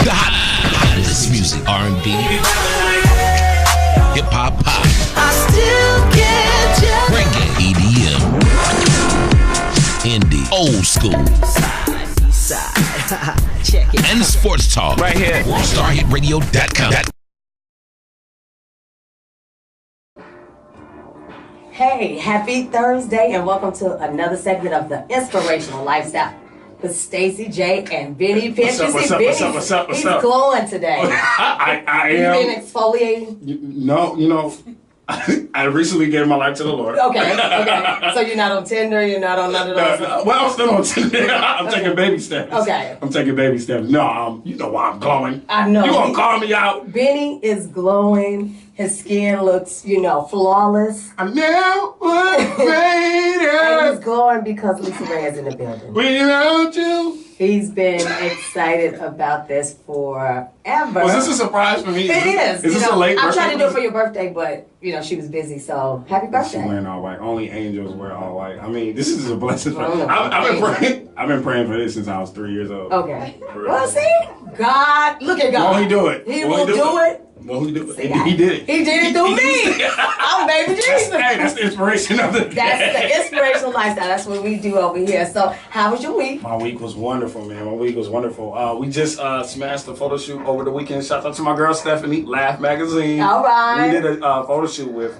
The hottest music, R&B, hip hop, pop. I still get you. Reggae, EDM, indie, old school, side. Check it. And sports talk right here. WorldStarHitRadio.com. Hey, happy Thursday and welcome to another segment of the Inspirational Lifestyle with Stacey J and Benny Pitts. What's up? He's glowing today. I am. You been exfoliating? No, I recently gave my life to the Lord. Okay. So you're not on Tinder, you're not on none of those? Well, I'm still on Tinder. I'm taking baby steps. Okay. I'm taking baby steps. No, you know why I'm glowing. I know. You gonna call me out? Benny is glowing. His skin looks, flawless. I never waited. And he's glowing because Lisa Ray is in the building. Without you. He's been excited about this forever. Was this a surprise for me? It is. Is this a late birthday? I'm trying to do it for your birthday, but she was busy, so happy birthday. She's wearing all white. Only angels wear all white. I mean, this is a blessing. I've been praying for this since I was 3 years old. Okay. Well, see, God, look at God. Won't he do it? He will do it. Won't he do it? See, he did it. He did it through me. I'm baby Jesus. Hey, that's the inspiration of the day. That's the Inspirational Lifestyle. That's what we do over here. So, how was your week? My week was wonderful, man. My week was wonderful. We just smashed a photo shoot over the weekend. Shout out to my girl Stephanie, Laugh Magazine. All right. We did a photo shoot with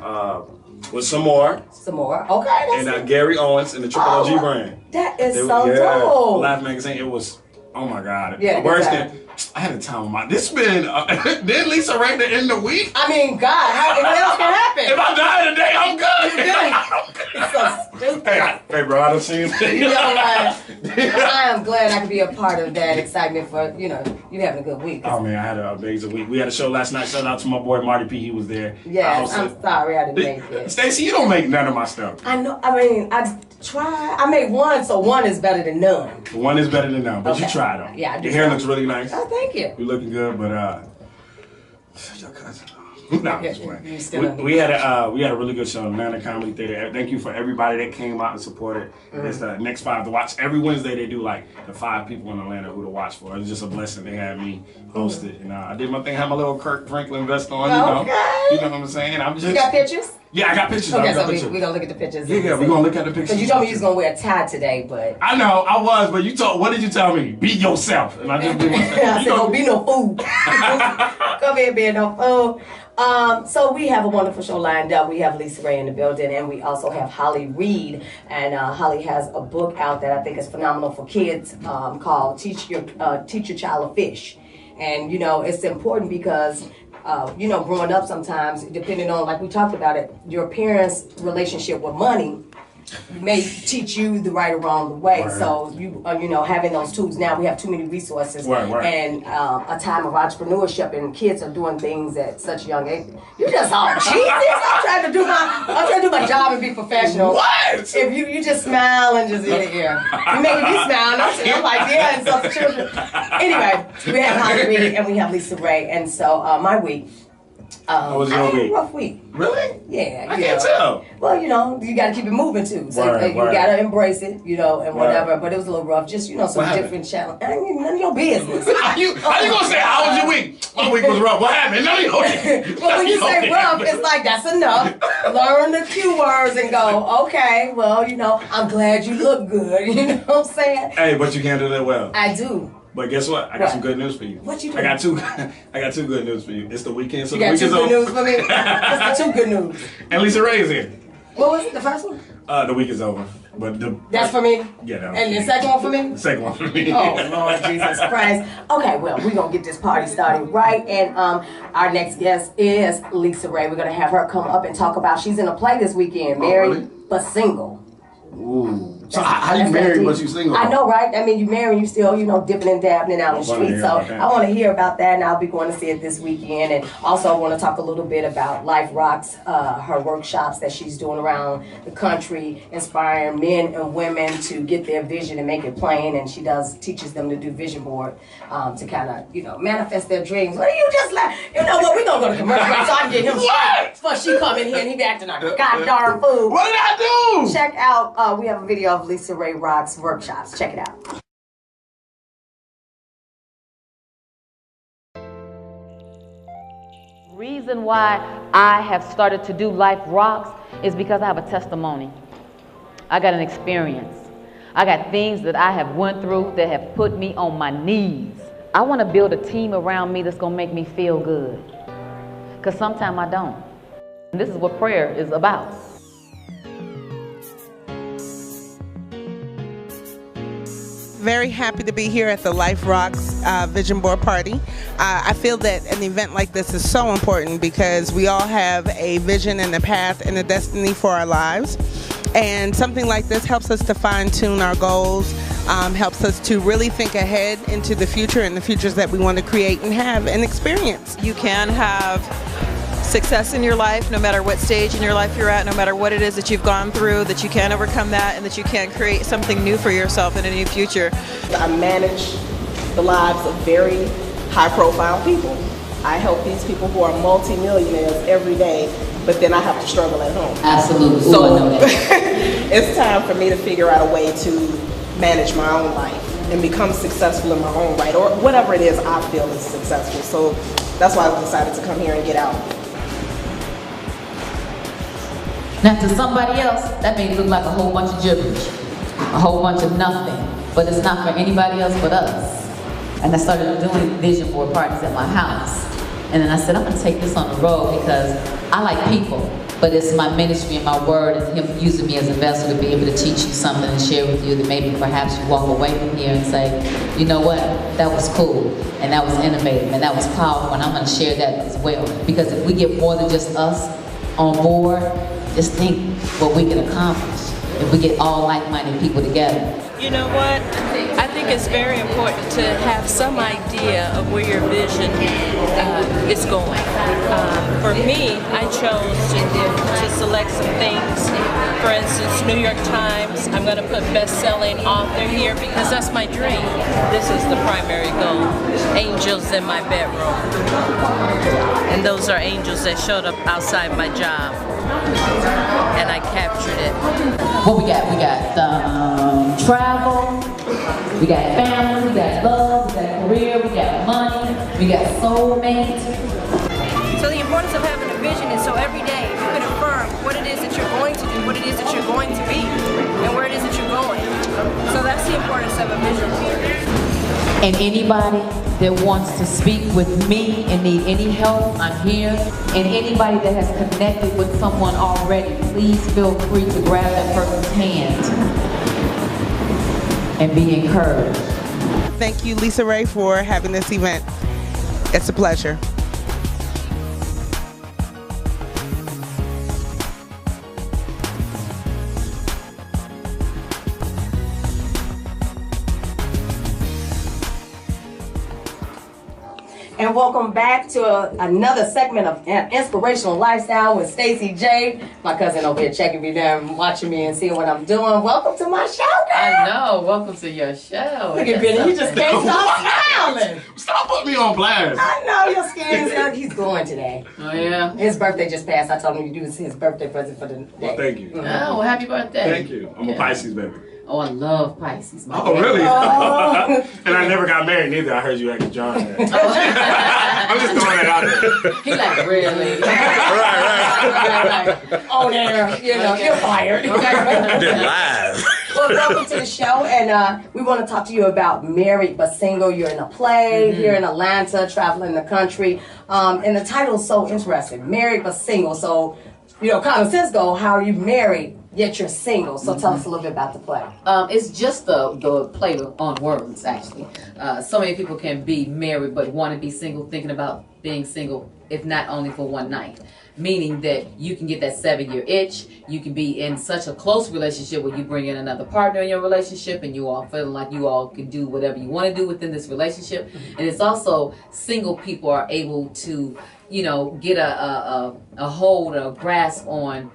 some more. Some more. Okay. And Gary Owens and the Triple OG brand. That is dope. Laugh Magazine. It was, oh my God. Yeah. Worse than. I had a time of my. This been. Did Lisa Ray to end the week? I mean, God, what else can happen? If I die today, I'm good. It's so stupid. Hey, bro, I done seen it. I am glad I could be a part of that excitement for you having a good week. Oh man, I had an amazing week. We had a show last night. Shout out to my boy Marty P. He was there. Yeah, I'm sorry I didn't make it. Stacey, you don't make none of my stuff. I know. I mean, I try. I made one, so one is better than none. One is better than none, but okay. You try though. Yeah, I do. Your hair looks really nice. Oh, thank you. You're looking good, but your cousin. No, we had a really good show in Atlanta Comedy Theater. Thank you for everybody that came out and supported. It's the next 5 to watch. Every Wednesday they do like the 5 people in Atlanta who to watch for. It's just a blessing. They had me host it, and I did my thing. Had my little Kirk Franklin vest on. You know what I'm saying. You got pictures? Yeah, I got pictures. Okay, so we're gonna look at the pictures. Yeah, we're gonna look at the pictures. Because you told me you was gonna wear a tie today, but I know I was, but what did you tell me? Be yourself, and I just be myself. I said, don't be no fool. Come here, be no fool. So we have a wonderful show lined up. We have Lisa Ray in the building, and we also have Holly Reed. And Holly has a book out that I think is phenomenal for kids called Teach Your Child to Fish. And it's important because growing up sometimes, depending on, like we talked about it, your parents' relationship with money may teach you the right or wrong way. Right. So having those tools now, we have too many resources and a time of entrepreneurship, and kids are doing things at such a young age. You're just all Jesus. I'm trying to do my job and be professional. What? If you just smile and just ear to ear, you making me smile. And I'm like, yeah, and stuff for children. Anyway, we have Holly Reed and we have Lisa Ray, and so my week. How was your week? A rough week. Really? Yeah. I can't tell. Well, you got to keep it moving too. So you got to embrace it, and whatever. But it was a little rough. Just some different challenge. I mean, none of your business. How you gonna say how was your week? My week was rough. What happened? None of your business. Well, when you say rough, it's like that's enough. Learn the cue words and go. Okay. Well, I'm glad you look good. You know what I'm saying? Hey, but you handled it well. I do. But guess what? I got some good news for you. What you doing? I got two good news for you. It's the weekend, so you the week is over. You got 2 good news for me? What's the 2 good news? And Lisa Ray is here. What was it? The first one? The week is over. But that's for me? Yeah, and the second one for me? The second one for me. Oh, Lord Jesus Christ. Okay, well, we're going to get this party started right. And our next guest is Lisa Ray. We're going to have her come up and talk about, she's in a play this weekend, married but single. Ooh. So how you married but you single? I know, right? I mean, you married, you still, dipping and dabbing out on the street. So I want to hear about that, and I'll be going to see it this weekend. And also I want to talk a little bit about Life Rocks, her workshops that she's doing around the country, inspiring men and women to get their vision and make it plain. And she teaches them to do vision board to kind of, manifest their dreams. What are you just like? You know what? We're going to go to commercial break so I can get him straight. Before she come in here and he be acting like a goddamn fool. What did I do? Check out, we have a video of Lisa Ray Rock's workshops. Check it out. Reason why I have started to do Life Rocks is because I have a testimony. I got an experience. I got things that I have went through that have put me on my knees. I want to build a team around me that's going to make me feel good. Because sometimes I don't. And this is what prayer is about. Very happy to be here at the Life Rocks Vision Board Party. I feel that an event like this is so important because we all have a vision and a path and a destiny for our lives. And something like this helps us to fine-tune our goals, helps us to really think ahead into the future and the futures that we want to create and have and experience. You can have success in your life no matter what stage in your life you're at, no matter what it is that you've gone through, that you can overcome that and that you can create something new for yourself in a new future. I manage the lives of very high-profile people. I help these people who are multi-millionaires every day, but then I have to struggle at home. Absolutely. So Ooh, I know that. it's time for me to figure out a way to manage my own life and become successful in my own right, or whatever it is I feel is successful. So that's why I decided to come here and get out. Now to somebody else, that may look like a whole bunch of gibberish, a whole bunch of nothing, but it's not for anybody else but us. And I started doing vision board parties at my house. And then I said, I'm gonna take this on the road because I like people, but it's my ministry and my word and him using me as a vessel to be able to teach you something and share with you that maybe perhaps you walk away from here and say, you know what, that was cool, and that was innovative, and that was powerful, and I'm gonna share that as well. Because if we get more than just us on board, just think what we can accomplish if we get all like-minded people together. You know what? I think it's very important to have some idea of where your vision is going. For me, I chose to select some things. For instance, New York Times, I'm going to put best-selling author here because that's my dream. This is the primary goal. Angels in my bedroom. And those are angels that showed up outside my job. And I captured it. What we got? We got travel, we got family, we got love, we got career, we got money, we got soulmate. So the importance of having a vision is so every day you can affirm what it is that you're going to do, what it is that you're going to be, and where it is that you're going. So that's the importance of a vision. And anybody that wants to speak with me and need any help, I'm here. And anybody that has connected with someone already, please feel free to grab that person's hand and be encouraged. Thank you, Lisa Ray, for having this event. It's a pleasure. And welcome back to another segment of Inspirational Lifestyle with Stacey J. My cousin over here checking me down, watching me and seeing what I'm doing. Welcome to my show, girl. I know. Welcome to your show. Look at Benny. You just can't stop smiling. Stop putting me on blast. I know your skin is hurt. He's going today. Oh, yeah? His birthday just passed. I told him to do his birthday present for the day. Well, thank you. Oh, well, happy birthday. Thank you. I'm a Pisces baby. Oh, I love Pisces. Oh, really? Oh. And I never got married neither. I heard you acting John. I'm just throwing it out there. He like, really? Right. Oh, there. You know, you're fired. They're live. Well, welcome to the show, and we want to talk to you about Married but Single. You're in a play here in Atlanta, traveling the country, and the title is so interesting, Married but Single. So, you know, common sense go, how are you married yet you're single? So tell us a little bit about the play. It's just the play on words, actually. So many people can be married but want to be single, thinking about being single, if not only for one night. Meaning that you can get that 7-year itch. You can be in such a close relationship where you bring in another partner in your relationship and you all feeling like you all can do whatever you want to do within this relationship. And it's also single people are able to, you know, get a hold or a grasp on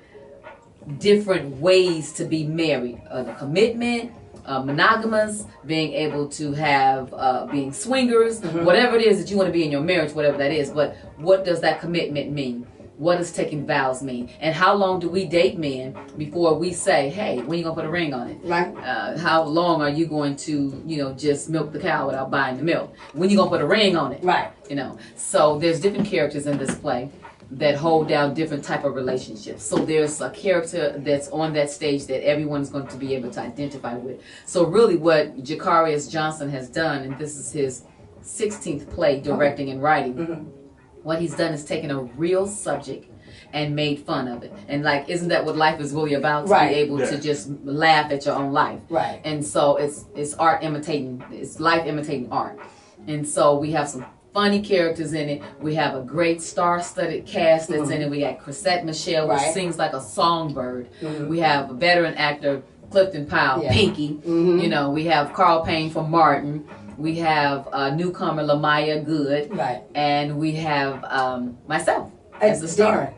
different ways to be married. The commitment, monogamous, being able to have, being swingers, whatever it is that you want to be in your marriage, whatever that is. But what does that commitment mean? what does taking vows mean? And how long do we date men before we say, hey, when you gonna put a ring on it? Right. How long are you going to, just milk the cow without buying the milk? When you gonna put a ring on it? Right. So there's different characters in this play that hold down different type of relationships. So there's a character that's on that stage that everyone's going to be able to identify with. So really what Jacarius Johnson has done, and this is his 16th play directing and writing, what he's done is taken a real subject and made fun of it. And like, isn't that what life is really about? To be able to just laugh at your own life. Right. And so it's art imitating, it's life imitating art. And so we have some funny characters in it. We have a great star-studded cast that's in it. We got Chrisette Michelle, which sings like a songbird. We have a veteran actor, Clifton Powell, Pinky. We have Carl Payne from Martin. We have newcomer Lamaya Good. Right. And we have myself as the star.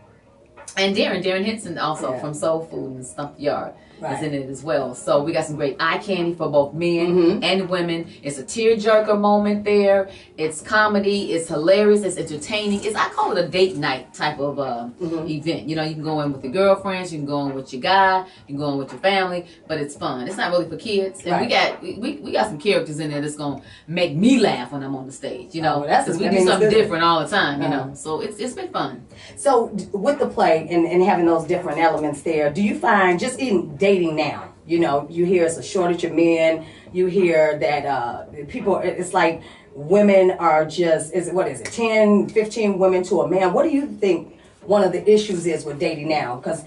And Darren Henson also from Soul Food and Stump the Yard is in it as well. So we got some great eye candy for both men and women. It's a tearjerker moment there. It's comedy. It's hilarious. It's entertaining. I call it a date night type of event. You can go in with your girlfriends. You can go in with your guy. You can go in with your family. But it's fun. It's not really for kids. And we got some characters in there that's gonna make me laugh when I'm on the stage. Because we do something different all the time. So it's been fun. So with the play and having those different elements there, do you find just in dating now, you hear it's a shortage of men, you hear that people, it's like women are just, 10, 15 women to a man. What do you think one of the issues is with dating now? Because,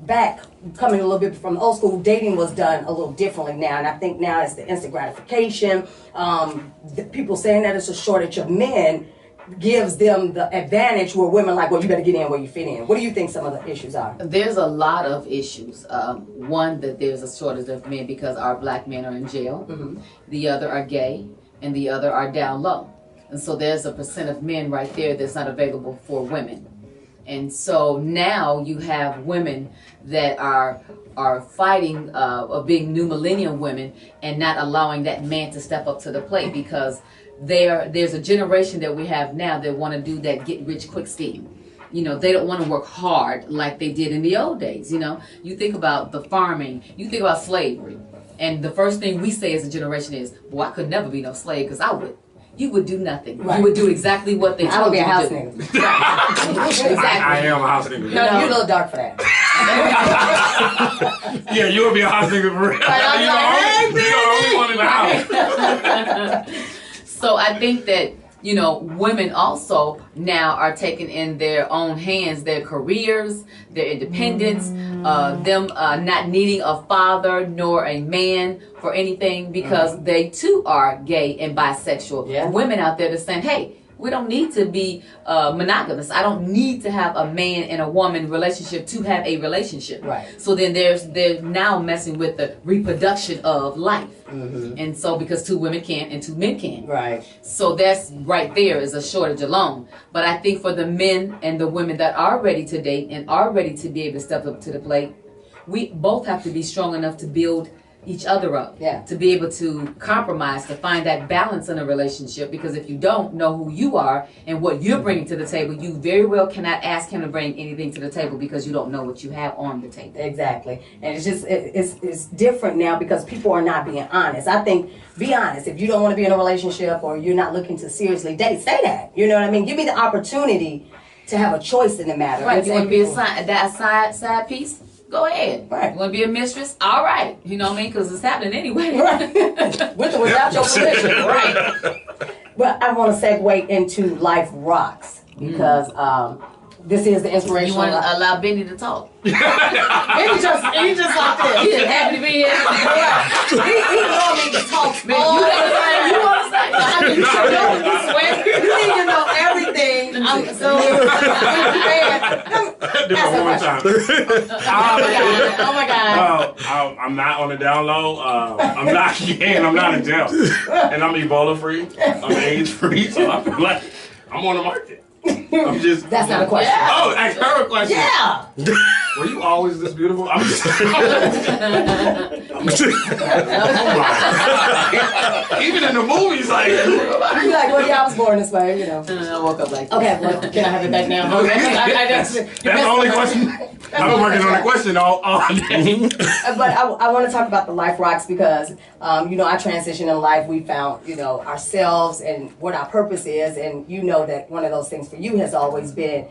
back, coming a little bit from old school, dating was done a little differently now. And I think now it's the instant gratification. The people saying that it's a shortage of men gives them the advantage where women like, well, you better get in where you fit in. What do you think some of the issues are? There's a lot of issues. One, that there's a shortage of men because our black men are in jail. The other are gay, and the other are down low. And so there's a percent of men right there that's not available for women. And so now you have women that are fighting of being new millennium women and not allowing that man to step up to the plate, because there's a generation that we have now that want to do that get rich quick scheme. They don't want to work hard like they did in the old days. You think about the farming, you think about slavery, and the first thing we say as a generation is, "Boy, I could never be no slave because I would." You would do nothing. Right. You would do exactly what they told you to do. I would be a house nigga. Exactly. I am a house nigga. No, you're a little dark for that. Yeah, you would be a house nigga for real. You're the only one in the house. So I think that, women also now are taking in their own hands their careers, their independence, them not needing a father nor a man for anything, because they too are gay and bisexual. Women out there that's saying, hey, we don't need to be monogamous. I don't need to have a man and a woman relationship to have a relationship. Right. So then they're now messing with the reproduction of life. And so because two women can't and two men can't. Right. So that's right there is a shortage alone. But I think for the men and the women that are ready to date and are ready to be able to step up to the plate, we both have to be strong enough to build each other up, to be able to compromise, to find that balance in a relationship. Because if you don't know who you are and what you're bringing to the table, you very well cannot ask him to bring anything to the table because you don't know what you have on the table. Exactly. And it's just it's different now because people are not being honest. I think, be honest. If you don't want to be in a relationship or you're not looking to seriously date, say that. You know what I mean? Give me the opportunity to have a choice in the matter. Right. If you want to be a side piece, go ahead. Right. You want to be a mistress? All right. You know what I mean? Because it's happening anyway. Right. With or without your permission. Right. But I want to segue into Life Rocks because this is the Inspirational. You want to allow Benny to talk? he just like this. He just happy to be here. he normally to talk. Man, you got to say. You want to say? I mean, you should know. You swear. You need to know everything. One time. Oh my God. I'm not on the down low. I'm not gay and I'm not in jail. And I'm Ebola free. I'm AIDS free. So I feel like I'm on the market. I'm just. That's not a question. Oh, ask her a question. Yeah. Were you always this beautiful? I'm just, even in the movies, like. You like, well, yeah, I was born this way, you know. I woke up like this. Okay, well, can I have it back now? That's the only question. I've been working on the question all day. But I want to talk about the Life Rocks because, you know, our transition in life, we found, you know, ourselves and what our purpose is. And you know that one of those things for you has always been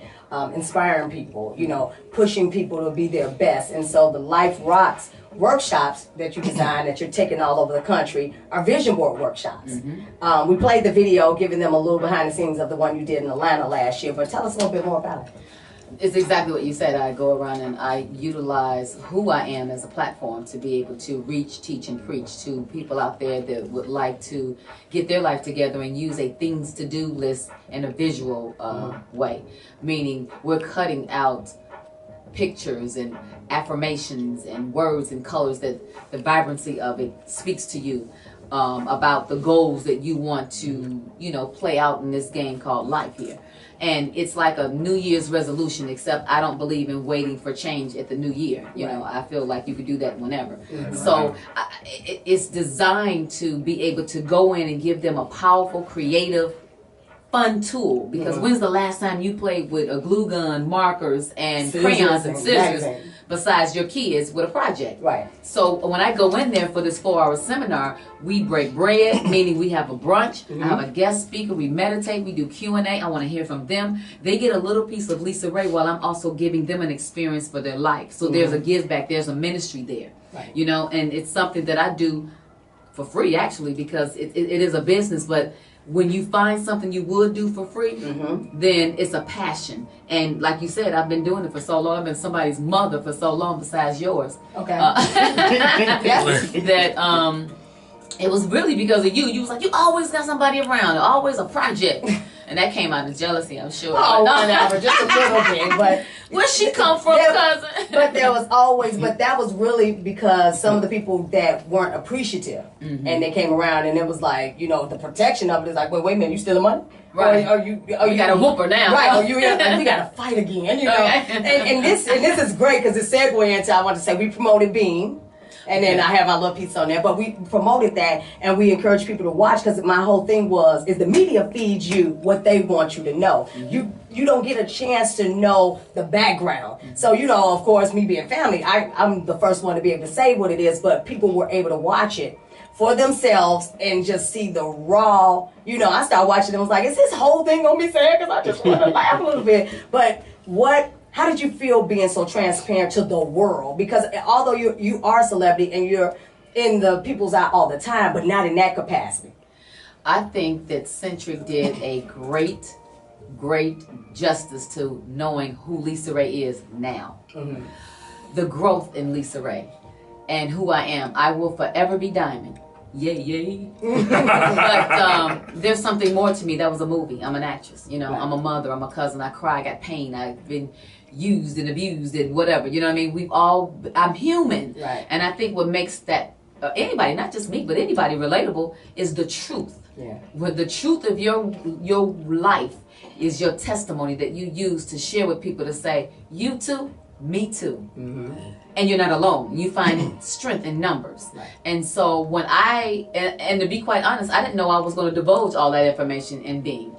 inspiring people, you know, pushing people to be their best. And so the Life Rocks workshops that you design, that you're taking all over the country, are vision board workshops. We played the video, giving them a little behind the scenes of the one you did in Atlanta last year. But tell us a little bit more about it. It's exactly what you said. I go around and I utilize who I am as a platform to be able to reach, teach, and preach to people out there that would like to get their life together and use a things to do list in a visual way. Meaning we're cutting out pictures and affirmations and words and colors that the vibrancy of it speaks to you about the goals that you want to, you know, play out in this game called life here. And it's like a New Year's resolution, except I don't believe in waiting for change at the new year. You know, I feel like you could do that whenever. So it's designed to be able to go in and give them a powerful, creative, fun tool. Because when's the last time you played with a glue gun, markers, and crayons and scissors? Besides your kids with a project. Right. So when I go in there for this 4-hour seminar, we break bread, meaning we have a brunch, I have a guest speaker, we meditate, we do Q&A, I want to hear from them. They get a little piece of Lisa Ray while I'm also giving them an experience for their life. So there's a give back, there's a ministry there. Right. You know, and it's something that I do for free actually, because it is a business, but when you find something you would do for free, then it's a passion. And like you said, I've been doing it for so long. I've been somebody's mother for so long besides yours. Okay. That it was really because of you. You was like, you always got somebody around, always a project. And that came out of jealousy, I'm sure. Oh, whatever, just a little bit. But where she come from, cousin? But there was always, but that was really because some of the people that weren't appreciative, and they came around, and it was like, you know, the protection of it is like, wait a minute, you stealing money? Right. Or you got a whooper now. Right. Or you like, we got to fight again, you know. And this is great because it segue into, I want to say, we promoted Beam. And then I have my little piece on there, but we promoted that and we encourage people to watch because my whole thing is the media feeds you what they want you to know. You don't get a chance to know the background. So, you know, of course, me being family, I'm the first one to be able to say what it is, but people were able to watch it for themselves and just see the raw, you know, I started watching and was like, is this whole thing gonna be sad? Because I just want to laugh a little bit. But how did you feel being so transparent to the world? Because although you are a celebrity and you're in the people's eye all the time, but not in that capacity. I think that Centric did a great justice to knowing who Lisa Ray is now. The growth in Lisa Ray and who I am. I will forever be Diamond. Yay, yay. But there's something more to me. That was a movie. I'm an actress. You know, I'm a mother. I'm a cousin. I cry. I got pain. I've been used and abused and whatever. You know what I mean? I'm human. Right. And I think what makes that, anybody, not just me, but anybody relatable is the truth. Yeah. Where the truth of your life is your testimony that you use to share with people to say, you too, me too. And you're not alone. You find strength in numbers. Right. And so when and to be quite honest, I didn't know I was going to divulge all that information in Being.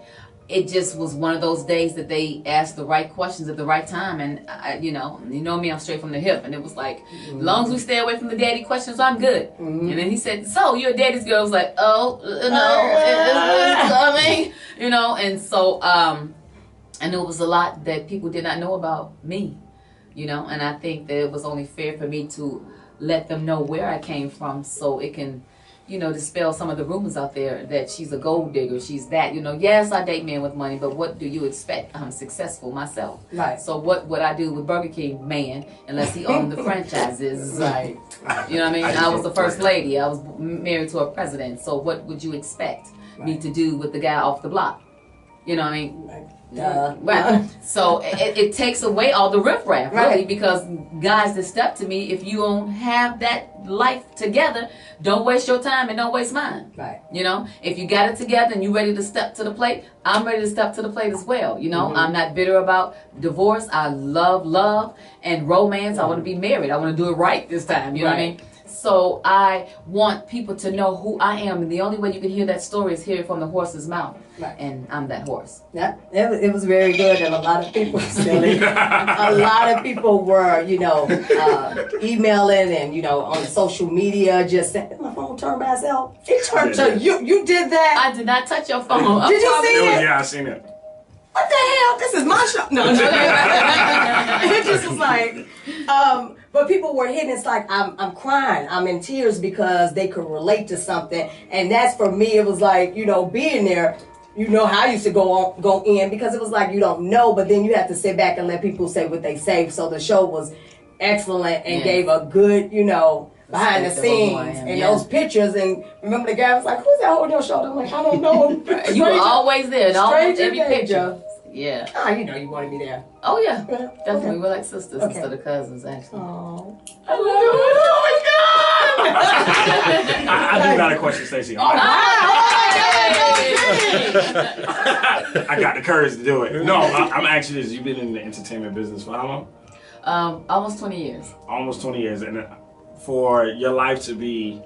It just was one of those days that they asked the right questions at the right time. And, you know me, I'm straight from the hip. And it was like, as long as we stay away from the daddy questions, I'm good. And then he said, so you're a daddy's girl. I was like, oh, no, it's coming. You know, and so, and it was a lot that people did not know about me. You know, and I think that it was only fair for me to let them know where I came from so it can, you know, dispel some of the rumors out there that she's a gold digger, she's that. You know, yes, I date men with money, but what do you expect? I'm successful myself. Right. So what would I do with Burger King man unless he owned the franchises? Right. You know what I mean? I was the first lady. I was married to a president. So what would you expect me to do with the guy off the block? You know what I mean? Right. So it takes away all the riffraff, really, because guys that step to me, if you don't have that life together, don't waste your time and don't waste mine. Right. You know, if you got it together and you ready to step to the plate, I'm ready to step to the plate as well. You know, I'm not bitter about divorce. I love and romance. I want to be married. I want to do it right this time. You know what I mean? So I want people to know who I am, and the only way you can hear that story is hear it from the horse's mouth. Right. And I'm that horse. Yeah, it was very good, and a lot of people a lot of people were, you know, emailing and, you know, on social media just saying, my phone turned by itself. It turned to you did that. I did not touch your phone. Did you see it? Yeah, I seen it. What the hell? This is my show. No. It just was like, but people were hitting. It's like I'm crying. I'm in tears because they could relate to something, and that's for me. It was like, you know, being there. You know how I used to go in because it was like you don't know, but then you have to sit back and let people say what they say. So the show was excellent and gave a good, you know, behind the scenes and those pictures. And remember the guy was like, "Who's that holding your shoulder?" I'm like, "I don't know." You were always there in almost every picture. Yeah. Ah, you know you wanted me there. Oh yeah, definitely. We're like sisters instead of cousins, actually. Oh, I love you. Oh my God! I do got a question, Stacey. I got the courage to do it. No, I'm actually this. You've been in the entertainment business for how long? Almost 20 years. Almost 20 years, and for your life to be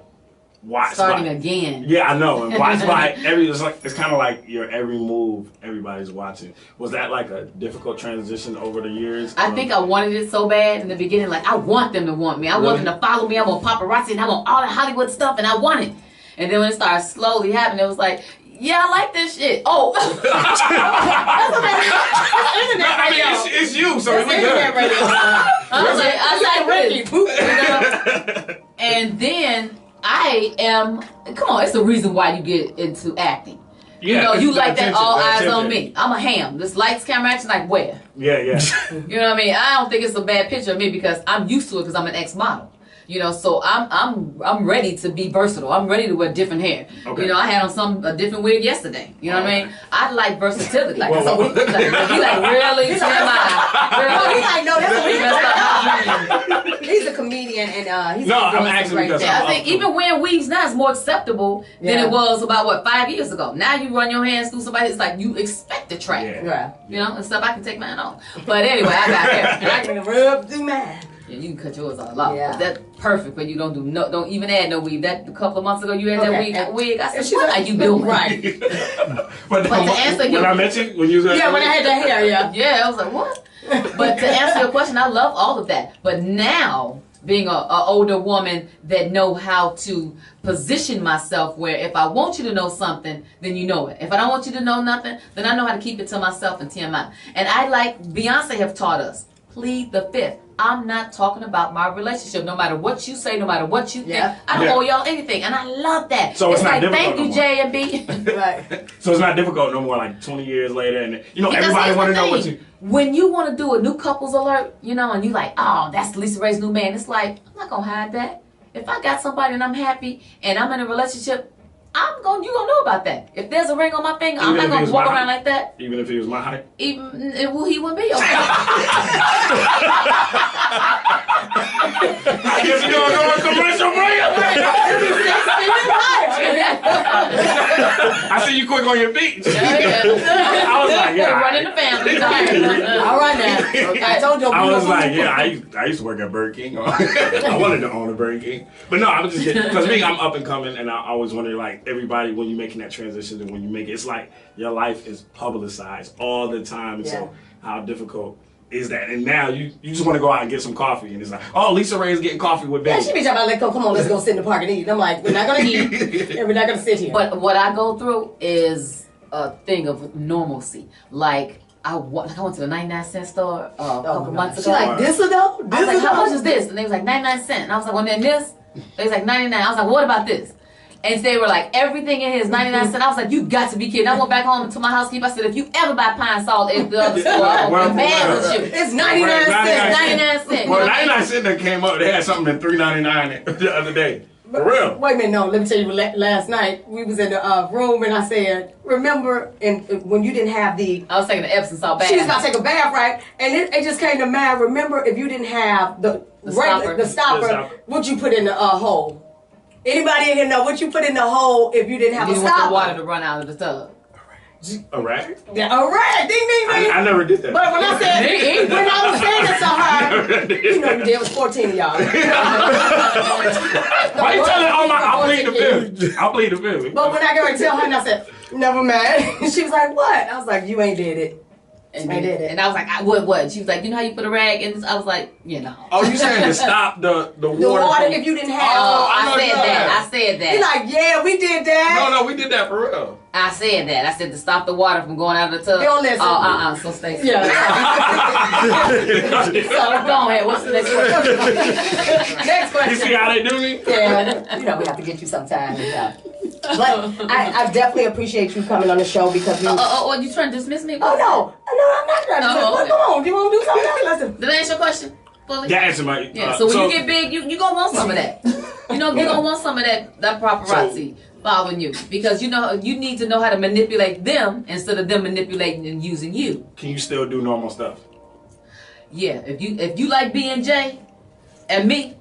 watched starting by, again. Yeah, I know. And watched by it's kind of like your every move, everybody's watching. Was that like a difficult transition over the years? I think I wanted it so bad in the beginning. Like I want them to want me. I want them to follow me. I want paparazzi and I want all the Hollywood stuff, and I want it. And then when it started slowly happening, it was like, yeah, I like this shit. Oh. It's you, so it's good. I like this. And then I am, come on, it's the reason why you get into acting. Yeah, you know, you like that all eyes on me. I'm a ham. This lights, camera, action, like where? Yeah. You know what I mean? I don't think it's a bad picture of me because I'm used to it because I'm an ex-model. You know, so I'm ready to be versatile. I'm ready to wear different hair. Okay. You know, I had on a different wig yesterday. You know what I mean? I like versatility. Like, so he like, really? He's like, no, that's he's a comedian and he's I'm actually because I think even wearing wigs now is more acceptable than it was about 5 years ago. Now you run your hands through somebody, it's like you expect the track. Yeah. You know, and stuff I can take mine off. But anyway, I got hair. I can rub through mine. Yeah, you can cut yours all off. Yeah. That's perfect when you don't even add no weave. That a couple of months ago you had that wig. I said, what are you doing? Right. but to answer when I met you, when you was when I had that hair, yeah, I was like, what? But to answer your question, I love all of that. But now, being an older woman that know how to position myself where if I want you to know something, then you know it. If I don't want you to know nothing, then I know how to keep it to myself and TMI. And I like Beyonce have taught us, plead the fifth. I'm not talking about my relationship. No matter what you say, no matter what you think, I don't owe y'all anything, and I love that. So it's not like, difficult thank you, J and B. Right. So it's not difficult no more. Like 20 years later, and you know everybody want to know what you. When you want to do a new couples alert, you know, and you like, oh, that's Lisa Ray's new man. It's like I'm not gonna hide that. If I got somebody and I'm happy and I'm in a relationship, you gonna know about that. If there's a ring on my finger, I'm not gonna walk around like that. Even if he was my height? He wouldn't be okay. I guess you're gonna go on commercial break. I see you quick on your feet. I was like, yeah. Running the family. All right now. Okay. I told you. I was like, yeah, I used to work at Burger King. I wanted to own a Burger King. But no, I was just kidding. Because me, I'm up and coming, and I always wonder, like, everybody, when you're making that transition and when you make it, it's like your life is publicized all the time. And so how difficult is that? And now you just want to go out and get some coffee, and it's like, oh, Lisa Ray is getting coffee with Betty. Yeah, she be talking about, like, come on, let's go sit in the park and eat. And I'm like, we're not going to eat, and we're not going to sit here. But what I go through is a thing of normalcy. Like, I went to the 99-cent store a couple months ago. She's like, this ago? I was like, how much is this? And they was like, 99 cents. And I was like, well, then this? They was like, 99. I was like, what about this? And they were like, everything in here is 99 cents. I was like, you got to be kidding. I went back home to my housekeeper. I said, if you ever buy pine salt at the other store, I'm mad with you. It's 99 cents. 99 cents. Well, 99 cents that came up. They had something at $3.99 the other day. For real? Wait a minute, no. Let me tell you. Last night we was in the room, and I said, "Remember, when you didn't have the." I was taking the Epsom salt bath. She was about to take a bath, right? And it just came to mind. Remember, if you didn't have the stopper, what you put in the hole? Anybody in here know what you put in the hole if you didn't have a stopper? You want the water to run out of the tub. A rag? Yeah, a rag. Ding, ding, ding. I never did that. But when I was saying it to her, you know, there was 14 of y'all. Why you telling all my? I'll plead the fifth. I'll plead the fifth. But when I got ready to tell her, and I said, "Never mind," she was like, "What?" I was like, "You ain't did it." And I did it. And I was like, what? She was like, you know how you put a rag in this? I was like, you know. Oh, you saying to stop the water? The water if you didn't have. I said that. You're like, yeah, we did that. No, we did that for real. I said that. I said to stop the water from going out of the tub. They don't listen. So Stacey. Yeah. So go ahead. What's the next question? Next question. You see how they do me? Yeah, you know, we have to get you sometime. But I definitely appreciate you coming on the show because we. You trying to dismiss me? Oh no, I'm not trying to. Come on, you want to do something else? Listen. Did I answer your question? Fully? Yeah, answer my. Yeah. So when you get big, you gonna want some of that. You know, you gonna want some of that paparazzi following you because you know you need to know how to manipulate them instead of them manipulating and using you. Can you still do normal stuff? Yeah. If you like B&J and me,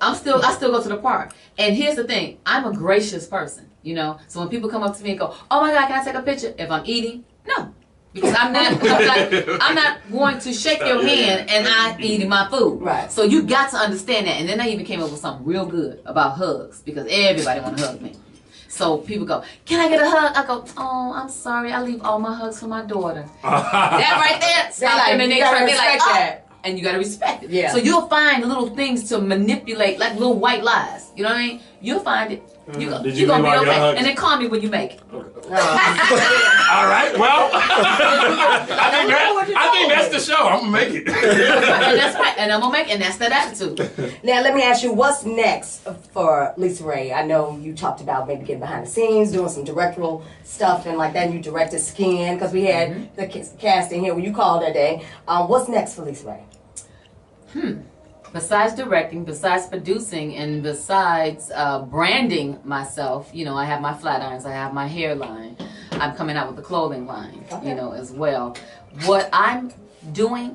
I still go to the park. And here's the thing, I'm a gracious person. You know, so when people come up to me and go, "Oh my God, can I take a picture?" If I'm eating, no, because I'm not going to shake your hand and I'm eating my food. Right. So you got to understand that. And then I even came up with something real good about hugs because everybody want to hug me. So people go, "Can I get a hug?" I go, "Oh, I'm sorry, I leave all my hugs for my daughter." That right there, stop them and they're like, "Oh." And you gotta respect it. Yeah. So you'll find little things to manipulate, like little white lies. You know what I mean? You'll find it. You're gonna be okay. And then call me when you make it. All right. Well, I think that's the show. I'm gonna make it. And that's right. And I'm gonna make it. And that's that attitude. Now let me ask you, what's next for Lisa Ray? I know you talked about maybe getting behind the scenes, doing some directorial stuff and like that. And you directed Skin because we had the casting here when you called that day. What's next for Lisa Ray? Besides directing, besides producing, and besides branding myself, you know, I have my flat irons, I have my hairline. I'm coming out with a clothing line, you know, as well. What I'm doing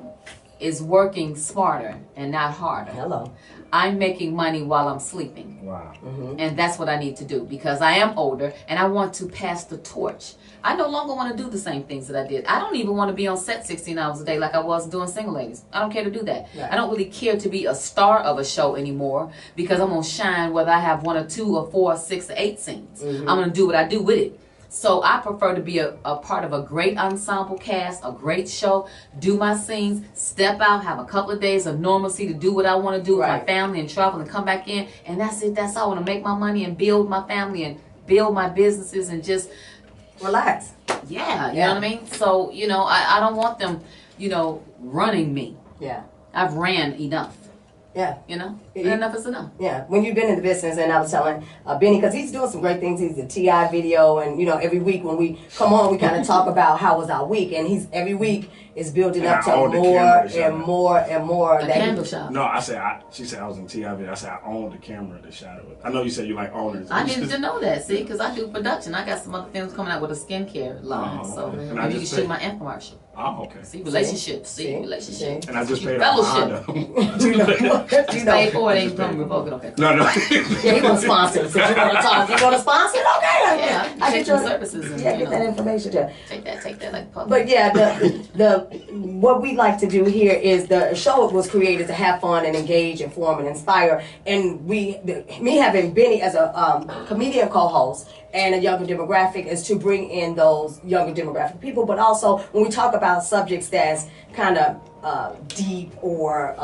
is working smarter and not harder. Hello. I'm making money while I'm sleeping. Wow. And that's what I need to do because I am older and I want to pass the torch. I no longer want to do the same things that I did. I don't even want to be on set 16 hours a day like I was doing Single Ladies. I don't care to do that. Right. I don't really care to be a star of a show anymore because I'm going to shine whether I have 1 or 2 or 4 or 6 or 8 scenes. I'm going to do what I do with it. So I prefer to be a part of a great ensemble cast, a great show, do my scenes, step out, have a couple of days of normalcy to do what I want to do with my family and travel and come back in. And that's it. That's all. I want to make my money and build my family and build my businesses and just relax. Yeah, you know what I mean? So, you know, I don't want them, you know, running me. Yeah. I've ran enough. Yeah. You know? Enough is enough. Yeah. When you've been in the business, and I was telling Benny, because he's doing some great things. He's a TI video, and, you know, every week when we come on, we kind of talk about how was our week. And he's every week is building up to more and more and more. A candle shop. No, she said I was in TI video. I said I owned the camera that shot it with. I know you said you like owners. I needed to know that, see, because I do production. I got some other films coming out with a skincare line. So maybe you can shoot my infomercial. Oh, okay. See, relationships. See, relationships. And I just paid fellowship. You pay for it, ain't coming revoke it, okay. No. Yeah, he want to sponsor. Since you want to talk, you want to sponsor it? Okay. Yeah, I get your services. And, get that information. Take that like public. But yeah, what we like to do here is the show was created to have fun and engage, inform, and inspire. And me having Benny as a comedian co-host and a younger demographic is to bring in those younger demographic people. But also when we talk about subjects that's kind of deep or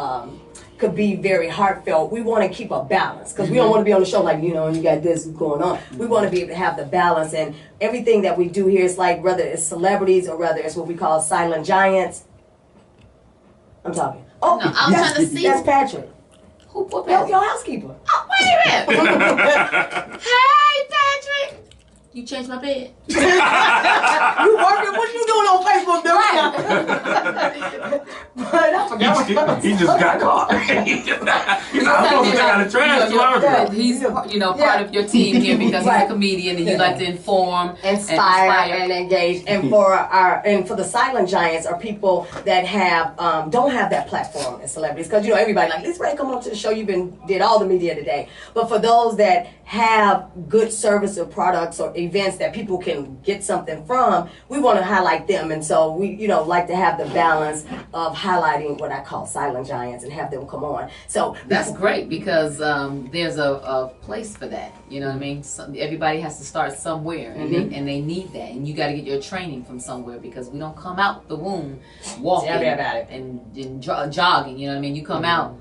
could be very heartfelt, we want to keep a balance because we don't want to be on the show like, you know, you got this going on. We want to be able to have the balance, and everything that we do here is like whether it's celebrities or whether it's what we call silent giants. I'm talking. Oh, no, I'm trying to see. That's Patrick. Who put Patrick? Your housekeeper. Oh, wait a minute. Hey, Patrick. You changed my bed. You working? What you doing on Facebook, dude? But I forgot what he just got caught. He's not supposed to take out the trash. He's part of your team here because he's a comedian and you like to inform, inspire and engage. And for the silent giants are people that have don't have that platform as celebrities, because everybody like, Lisa Ray, come on to the show, did all the media today. But for those that have good service or products or events that people can get something from, we want to highlight them. And so we like to have the balance of highlighting what I call silent giants and have them come on. So that's great, because there's a place for that. You know what I mean? Everybody has to start somewhere, and they need that. And you got to get your training from somewhere, because we don't come out the womb walking and jogging. You know what I mean? You come out,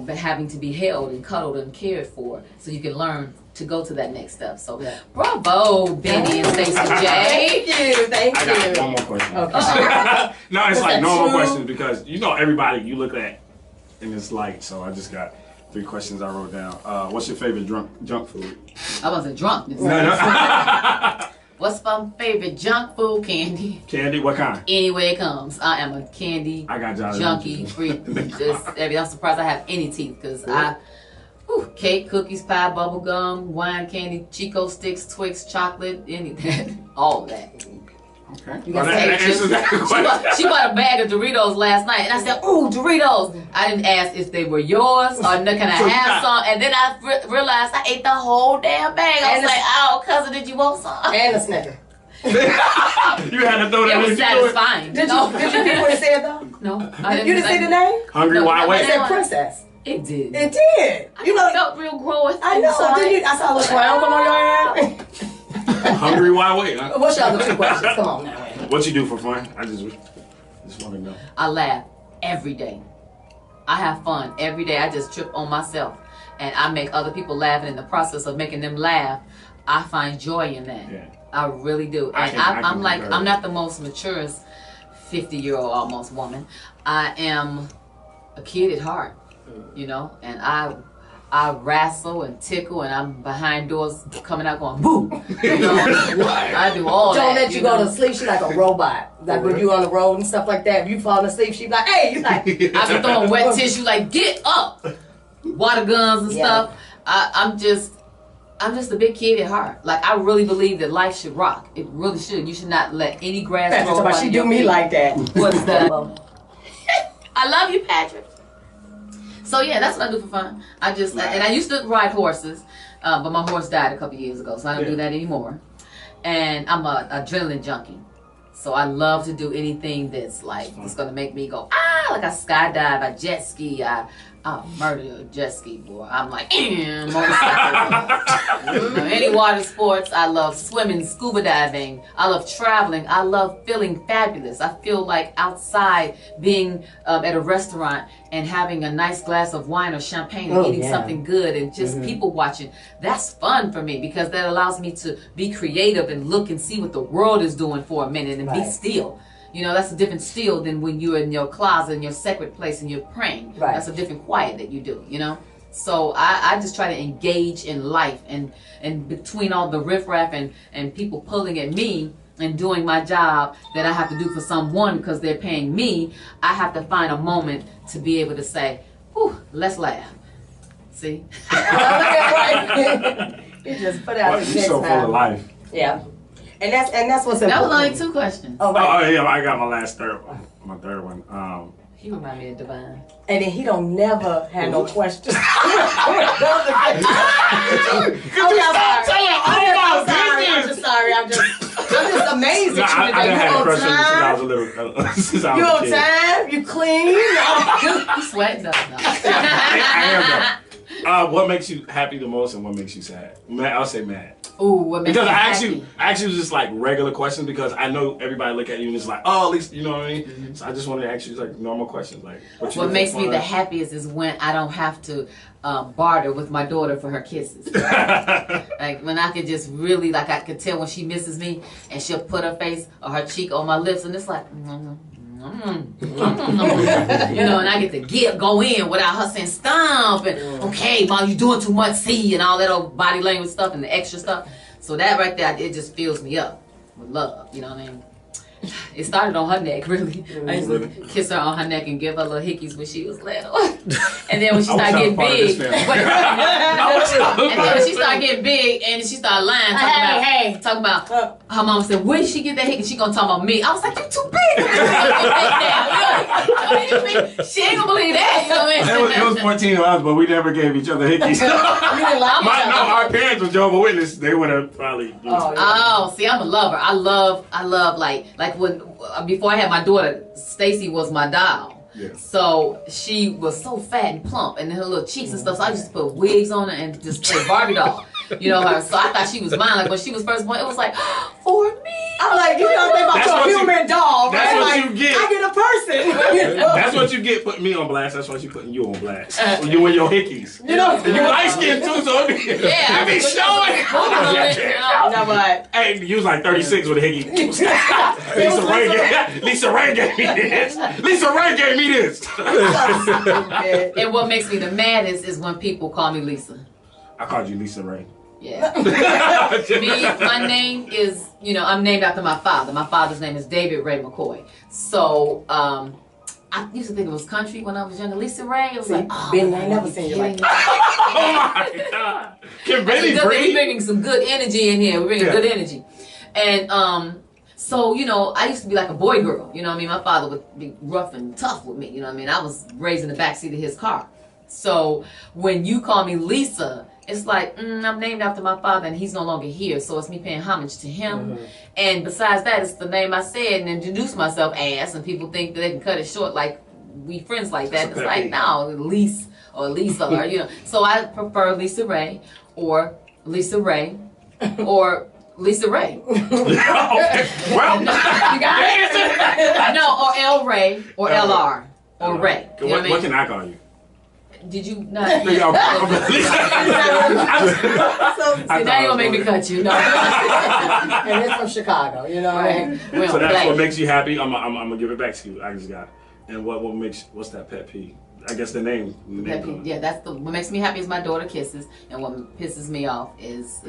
having to be held and cuddled and cared for, so you can learn to go to that next step. So, bravo, Benny and Stacey J. Thank you. I got one more question. Okay. No, it's like normal questions, because everybody you look at in this light. So I just got 3 questions I wrote down. What's your favorite junk food? I wasn't drunk. No. What's my favorite junk food? Candy. Candy? What kind? Any way it comes. I am a candy junkie, freak. I'm surprised I have any teeth, because cake, cookies, pie, bubble gum, wine, candy, Chico sticks, Twix, chocolate, anything, all of that. Okay. She bought a bag of Doritos last night, and I said, "Ooh, Doritos!" I didn't ask if they were yours or can I have some. And then I realized I ate the whole damn bag. I was like, "Oh, cousin, did you want some?" And a Snicker. You had to throw that in. It was satisfying. Did you get what it said though? No, You didn't say the name? Hungry Wild Wait. It said Princess. It did. It did. I felt real growth. I know. I saw a little crown come on your head. Hungry Wild Wait. Huh? What's your other 2 questions? Come on now. What you do for fun? I just want to know. I laugh every day. I have fun every day. I just trip on myself, and I make other people laugh. And in the process of making them laugh, I find joy in that. Yeah. I really do. And I'm not the most maturest 50-year-old almost woman. I am a kid at heart, and I wrestle and tickle, and I'm behind doors coming out going boo. I do all that. Don't let you go to sleep. She's like a robot. Like when you on the road and stuff like that. If you fall asleep, she be like, "Hey," you like. I be throwing wet tissue like, "Get up!" Water guns and stuff. I'm just a big kid at heart. Like, I really believe that life should rock. It really should. You should not let any grass grow under She your do me feet. like that. What's that? I love you, Patrick. So yeah, that's what I do for fun. And I used to ride horses, but my horse died a couple years ago, so I don't do that anymore. And I'm an adrenaline junkie, so I love to do anything that's like it's gonna make me go like I skydive, I jet ski, I murder a jet ski boy. I'm like motorcycle. Any water sports. I love swimming, scuba diving. I love traveling. I love feeling fabulous. I feel like outside being at a restaurant and having a nice glass of wine or champagne and eating something good and just people watching. That's fun for me, because that allows me to be creative and look and see what the world is doing for a minute and be still. That's a different still than when you're in your closet, in your sacred place, and you're praying. Right. That's a different quiet that you do, So I just try to engage in life, and between all the riffraff and people pulling at me and doing my job that I have to do for someone because they're paying me, I have to find a moment to be able to say, whew, let's laugh. See? You just put out You're so full of life. Yeah. And that's what's important. That was only 2 questions. Oh, right. Oh yeah, I got my third one. He remind me of Divine. And then he don't never have no questions. Could you stop telling all my business? I'm just sorry. I'm just amazed at you today. I didn't have a crush on you since I was a little. Since I was you a on kid. time? You clean? You sweating up now. I am though. What makes you happy the most, and what makes you sad? I'll say mad. Ooh, what makes because you I actually was just like regular questions, because I know everybody look at you and it's like, at least you know what I mean. Mm-hmm. So I just wanted to ask you like normal questions, like what makes me the happiest is when I don't have to barter with my daughter for her kisses. Like when I could just really, like I could tell when she misses me, and she'll put her face or her cheek on my lips, and it's like. And I get to go in without her saying stomp and okay, mom, you doing too much, see, and all that old body language stuff and the extra stuff. So that right there, it just fills me up with love. You know what I mean? It started on her neck, really. I used to kiss her on her neck and give her little hickeys when she was little. And then when she started getting big, and then when she started getting big and she started lying, talking about her mom said, where did she get that hickey? She gonna talk about me. I was like, you too big. She ain't gonna believe that. You know what I mean? It was 14 hours, but we never gave each other hickeys. Our parents were Jehovah's Witness. They would have probably. Oh, see, I'm a lover. I love like when before I had my daughter, Stacey was my doll. Yeah. So she was so fat and plump, and her little cheeks and stuff. So I used to put wigs on her and just play Barbie doll. You know her. So I thought she was mine. Like when she was first born, it was like for me. I'm like, you know, think about your human doll, that's right? what Like, you get. I get a person. You know? That's what you get putting me on blast. That's why she putting you on blast. You and your hickeys. You know, you light skinned too, so it be showing. No, but hey, you was like 36 with a hickey. Lisa Ray gave me this. Lisa Ray gave me this. And what makes me the maddest is when people call me Lisa. I called you Lisa Ray. Yeah. My name is, I'm named after my father. My father's name is David Ray McCoy. So, I used to think it was country when I was younger. Lisa Ray, it was like, Benny, I never seen you like that. Oh my God. Can Benny breathe? We're bringing some good energy in here. We're bringing good energy. And, so, I used to be like a boy girl. You know what I mean? My father would be rough and tough with me. You know what I mean? I was raised in the backseat of his car. So, when you call me Lisa, it's like, I'm named after my father and he's no longer here, so it's me paying homage to him. And besides that, it's the name I said and introduced myself as, and people think that they can cut it short like we friends like that. It's like, no, Lisa or Lisa, or, So I prefer Lisa Ray or Lisa Ray or Lisa Ray. Well, you got it? No, or L Ray or LR or Ray. What can I call you? Did you not? See, now you gonna make me cut you. No. And it's from Chicago, right? So that's what makes you happy. I'm gonna give it back to you. I just got it. And what's that pet peeve? I guess the name. Yeah, that's what makes me happy is my daughter kisses, and what pisses me off is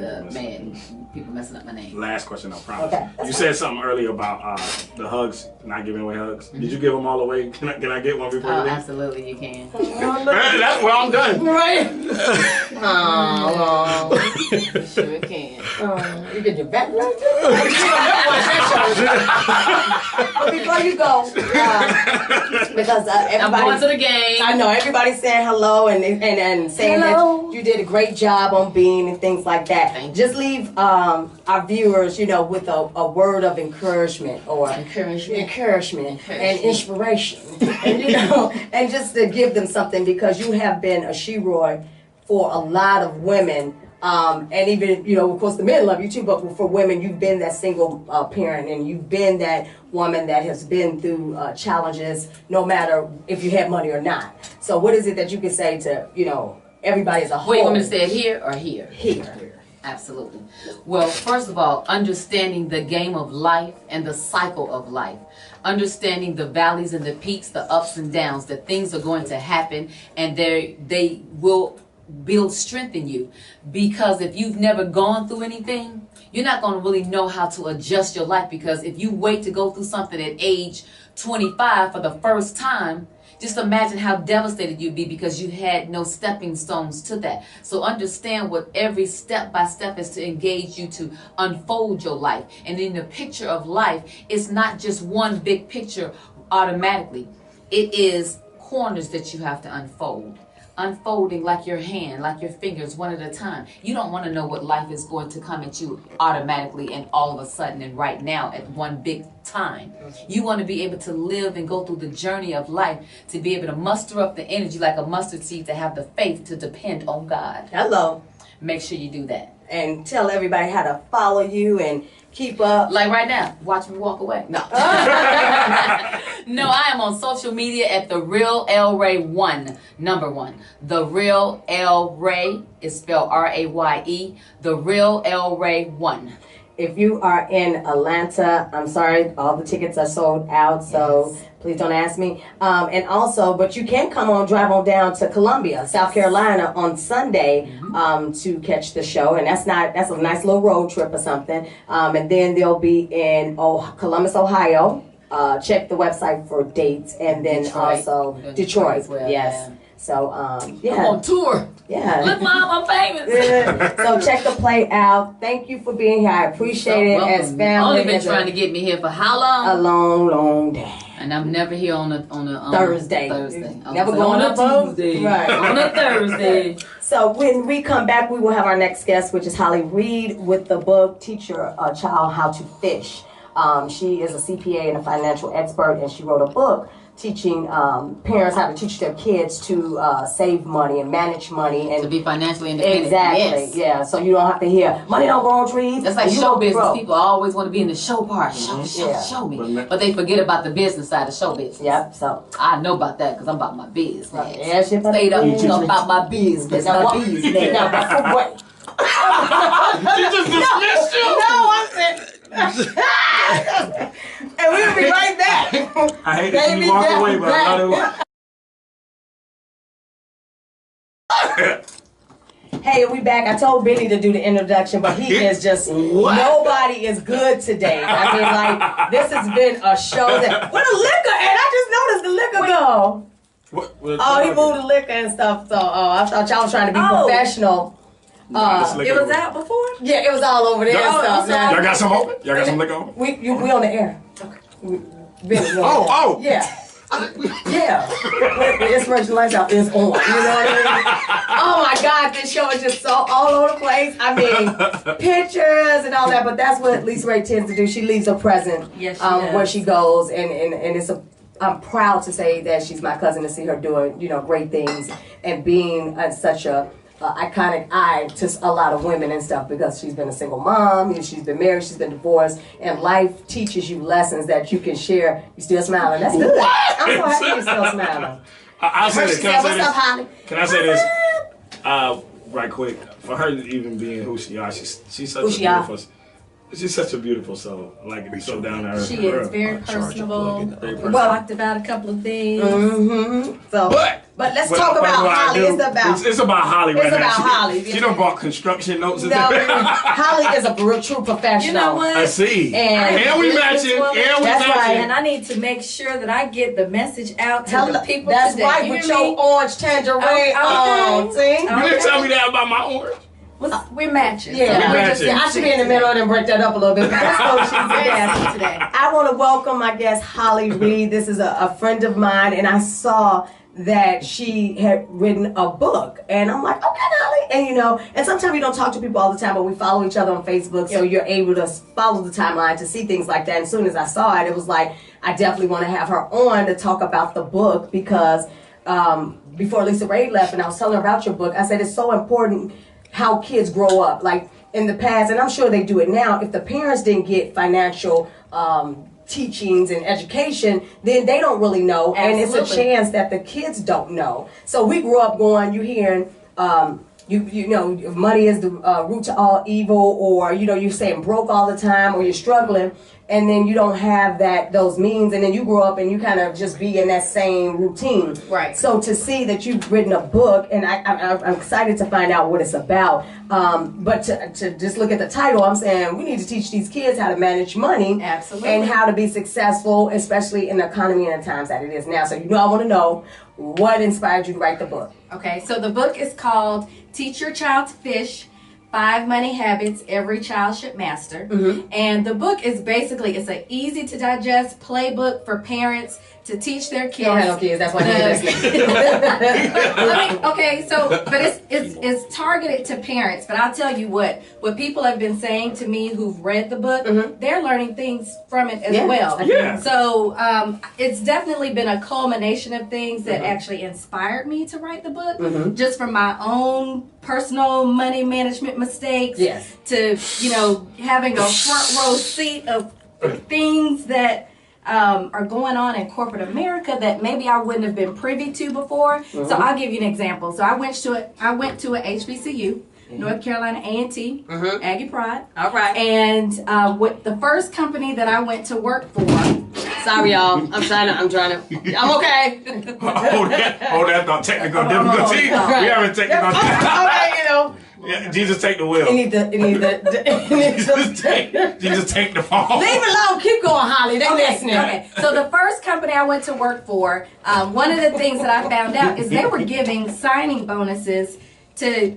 people messing up my name. Last question, I promise. Okay. You said something earlier about the hugs, not giving away hugs. Did you give them all away? Can I get one before you leave? Absolutely, you can. That's where I'm done. Right? You sure can. You get your back right there. But before you go, because everybody, I'm going to the game. I know everybody's saying hello and saying that you did a great job on Bean and things like that. Just leave our viewers, with a word of encouragement or encouragement and inspiration, and just to give them something, because you have been a She-Roy for a lot of women. And even, of course, the men love you too, but for women, you've been that single parent, and you've been that woman that has been through challenges, no matter if you have money or not. So what is it that you can say to, everybody as a whole? Wait, you want me to say it here or here? Here. Absolutely. Well, first of all, understanding the game of life and the cycle of life. Understanding the valleys and the peaks, the ups and downs, that things are going to happen, and they will build strength in you, because if you've never gone through anything, you're not going to really know how to adjust your life. Because if you wait to go through something at age 25 for the first time, just imagine how devastated you'd be, because you had no stepping stones to that. So understand what every step by step is to engage you to unfold your life. And in the picture of life, it's not just one big picture automatically. It is corners that you have to unfold. Unfolding like your hand, like your fingers, one at a time. You don't want to know what life is going to come at you automatically and all of a sudden and right now at one big time. You want to be able to live and go through the journey of life, to be able to muster up the energy like a mustard seed, to have the faith to depend on God. Hello. Make sure you do that. And tell everybody how to follow you and keep up. Like right now, watch me walk away. No. No, I am on social media at The Real L Ray 1, number 1. The Real L Ray is spelled R-A-Y-E. The Real L Ray 1. if you are in Atlanta, I'm sorry, all the tickets are sold out, so please don't ask me. And also, but you can drive on down to Columbia, South Carolina on Sunday to catch the show, and that's a nice little road trip or something. And then they'll be in Columbus, Ohio. Check the website for dates, and then also Detroit. As well, yes. Yeah. So, yeah. I'm on tour. Yeah. Look, Mom, I'm famous. So check the play out. Thank you for being here. I appreciate it as family. Only been trying to get me here for how long? A long, long day. And I'm never here on a Thursday. Never going on a Tuesday. Right. On a Thursday. So when we come back, we will have our next guest, which is Holly Reed, with the book Teach Your Child How to Fish. She is a CPA and a financial expert, and she wrote a book teaching parents how to teach their kids to save money and manage money and to be financially independent. Exactly. Yes. Yeah. So you don't have to hear money don't grow on trees. That's like show business. People always want to be in the show part. Show me. But they forget about the business side of show business. Yep. So I know about that because I'm about my business. Yeah, she stayed up about my business. Now, what? She just dismissed you. No, I'm saying. And we'll be right back. I hate to see you walk away, but I Hey, we back. I told Benny to do the introduction, but he is just nobody is good today. I mean, like, this has been a show that where the liquor at? I just noticed the liquor go. He moved the liquor and stuff. So I thought y'all was trying to be professional. It was out before? Yeah, it was all over there and stuff. Y'all got some open? Y'all got some liquor open? We on the air. Okay. Yeah. Yeah. Inspirational Lifestyle is on. You know what I mean? Oh my God, this show is just so all over the place. I mean, pictures and all that, but that's what Lisa Ray tends to do. She leaves a present where she goes, and it's I'm proud to say that she's my cousin, to see her doing, great things and being such a iconic eye to a lot of women and stuff, because she's been a single mom, she's been married, she's been divorced, and life teaches you lessons that you can share. You still smiling? That's good. I'm so happy you're still smiling. I'll say this. Can I say this? Holly? Right quick. For her even being who she are, she's such a beautiful. She's such a beautiful soul. I like to be so down to earth. She is very personable. We talked about a couple of things. So, but let's talk about Holly. It's about Holly right now. It's about Holly. She done bought construction notes. No, Holly is a true professional. You know what? I see. And we matching. That's right. And I need to make sure that I get the message out to the people That's today. Right, with your orange tangerine on. See? You didn't tell me that about my orange. We're matching. Yeah, I should be in the middle and break that up a little bit. That's what she's today. I want to welcome my guest, Holly Reed. This is a friend of mine, and I saw that she had written a book, and I'm like, okay, Holly, and and sometimes we don't talk to people all the time, but we follow each other on Facebook, so you're able to follow the timeline to see things like that. And as soon as I saw it, it was like, I definitely want to have her on to talk about the book, because before Lisa Ray left, and I was telling her about your book, I said it's so important how kids grow up. Like in the past, and I'm sure they do it now, if the parents didn't get financial teachings and education, then they don't really know. Absolutely. And it's a chance that the kids don't know. So we grew up you hearing, money is the root to all evil, or, you're saying broke all the time, or you're struggling, and then you don't have those means, and then you grow up and you kind of just be in that same routine. Right. So to see that you've written a book, and I'm excited to find out what it's about, but to just look at the title, I'm saying we need to teach these kids how to manage money. Absolutely. And how to be successful, especially in the economy and the times that it is now. So I want to know, what inspired you to write the book? Okay, so the book is called Teach Your Child to Fish, 5 Money Habits Every Child Should Master. And the book is basically, it's an easy to digest playbook for parents to teach their kids. You don't have no kids, that's why you're listening. But it's targeted to parents. But I'll tell you what people have been saying to me who've read the book, they're learning things from it as well. Yeah. So it's definitely been a culmination of things that actually inspired me to write the book, just from my own personal money management mistakes to, having a front row seat of things that are going on in corporate America that maybe I wouldn't have been privy to before. So I'll give you an example. So I went to a HBCU, North Carolina A&T, Aggie Pride. All right. And with the first company that I went to work for. Sorry, y'all. I'm trying to. I'm okay. That's not technical difficulty. We haven't technical Okay, you know. Yeah, Jesus take the wheel. Jesus take the phone. Leave it alone. Keep going, Holly. They're listening. Okay. So the first company I went to work for, one of the things that I found out is they were giving signing bonuses to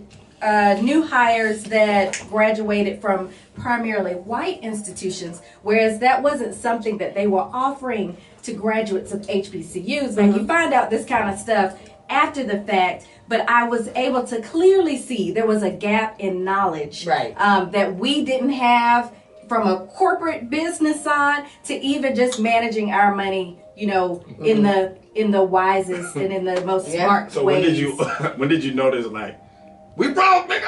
new hires that graduated from primarily white institutions, whereas that wasn't something that they were offering to graduates of HBCUs. Now you find out this kind of stuff after the fact, but I was able to clearly see there was a gap in knowledge that we didn't have from a corporate business side to even just managing our money, you know, in the wisest and in the most smart so ways. When did you notice, like, we broke, nigga?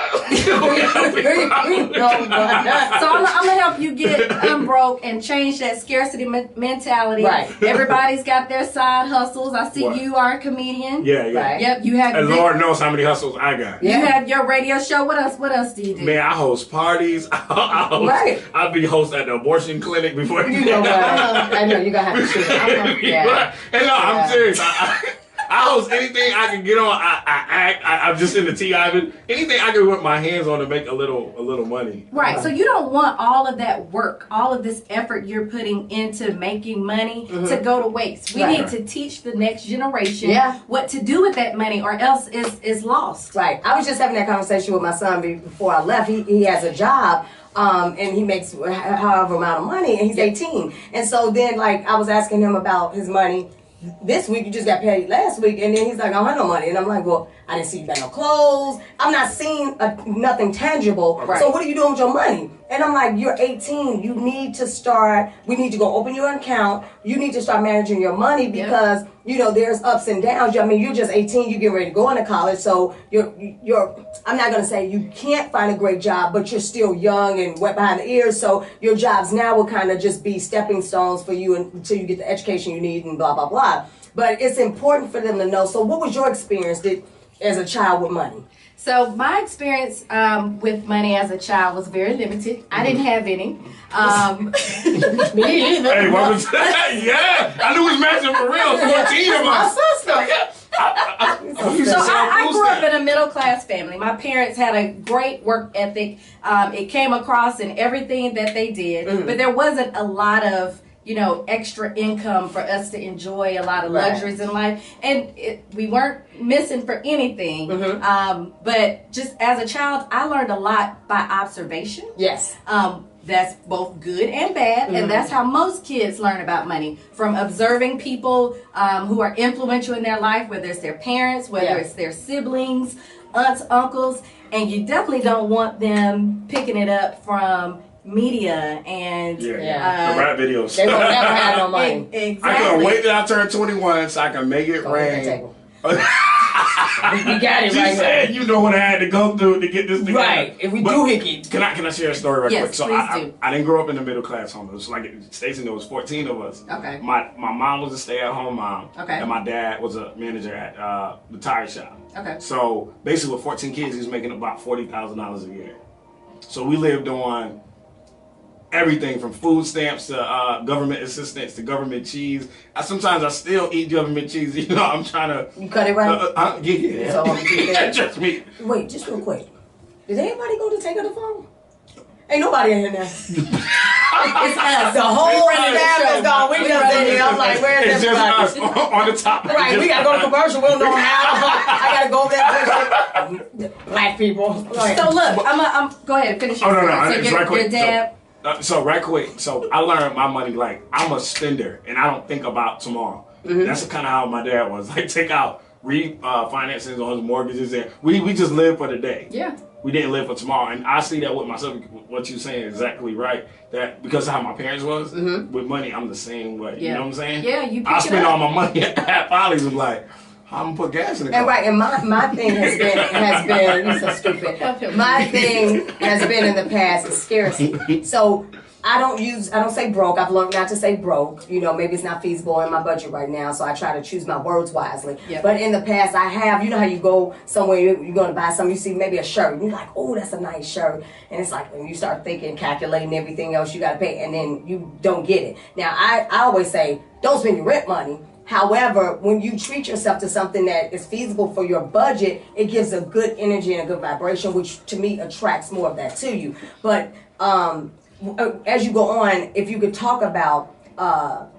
So I'm gonna help you get unbroke and change that scarcity mentality. Right. Everybody's got their side hustles. I see What? you are a comedian. Yeah. Right. Yep. You have. And Lord knows how many hustles I got. You have your radio show. What else? What else do you do? Man, I host parties. I'll be host at the abortion clinic before You know what? I know you're gonna have to shoot. I'm serious. I host anything I can get on. I act. I'm just in the tea. Anything I can put my hands on to make a little money. Right. So you don't want all of that work, all of this effort you're putting into making money to go to waste. We need to teach the next generation what to do with that money, or else is lost. Right. I was just having that conversation with my son before I left. He has a job. And he makes however amount of money, and he's 18. And so then, like, I was asking him about his money. This week, you just got paid last week, and then he's like, I don't have no money. And I'm like, well, I didn't see you got no clothes. I'm not seeing nothing tangible. Right. So what are you doing with your money? And I'm like, you're 18. You need to start, we need to go open your account. You need to start managing your money because, you know, there's ups and downs. I mean, you're just 18. You get ready to go into college. So you're I'm not going to say you can't find a great job, but you're still young and wet behind the ears. So your jobs now will kind of just be stepping stones for you until you get the education you need and blah, blah, blah. But it's important for them to know. So what was your experience as a child with money? So my experience with money as a child was very limited. I didn't have any. Me either. Hey, what was that? Yeah, I knew it was matching for real. 14 of us. So I grew up in a middle class family. My parents had a great work ethic. It came across in everything that they did, but there wasn't a lot of, you know, extra income for us to enjoy a lot of luxuries in life. And we weren't missing for anything. But just as a child, I learned a lot by observation. Yes. That's both good and bad. And that's how most kids learn about money, from observing people who are influential in their life, whether it's their parents, whether it's their siblings, aunts, uncles. And you definitely don't want them picking it up from media and the rap videos. They won't never have no money. Exactly. I couldn't wait till I turn 21 so I can make it rain. We got it. She said, you know what I had to go through to get this together. Right. If we do hickey. Can I share a story right quick? So please do. I didn't grow up in the middle class home. It was like Stacey, there was 14 of us. Okay. My mom was a stay-at-home mom. Okay. And my dad was a manager at the tire shop. Okay. So basically with 14 kids, he was making about $40,000 a year. So we lived on everything from food stamps to government assistance to government cheese. Sometimes I still eat government cheese. You know, I'm trying to. You cut it right? Yeah. So, just me. Wait, just real quick. Did anybody go to take her the phone? Ain't nobody in here now. It's us. The whole staff is gone. We just in here. I'm like, where's it's everybody? Just us on the top. Right, we gotta go to commercial. We don't know how. I gotta go over there. Black people. So look, I'm go ahead and finish your story. No. So It's your, right quick. your dad. So right quick. So I learned my money, like, I'm a spender and I don't think about tomorrow. That's kind of how my dad was. Like, take out refinancing on his mortgages, and we just live for the day. Yeah. We didn't live for tomorrow. And I see that with myself. What you're saying is exactly right. That because of how my parents was, with money, I'm the same way. You know what I'm saying? Yeah, I spend all my money at Follies. I'm like, I'm gonna put gas in the car. And right, and my thing has been you're so stupid. My thing has been in the past is scarcity. So I don't say broke. I've learned not to say broke. You know, maybe it's not feasible in my budget right now, so I try to choose my words wisely. Yep. But in the past, I have, you know how you go somewhere, you're going to buy something, you see maybe a shirt, and you're like, oh, that's a nice shirt. And it's like, when you start thinking, calculating everything else you got to pay, and then you don't get it. Now, I always say, don't spend your rent money. However, when you treat yourself to something that is feasible for your budget, it gives a good energy and a good vibration, which to me attracts more of that to you. But as you go on, if you could talk about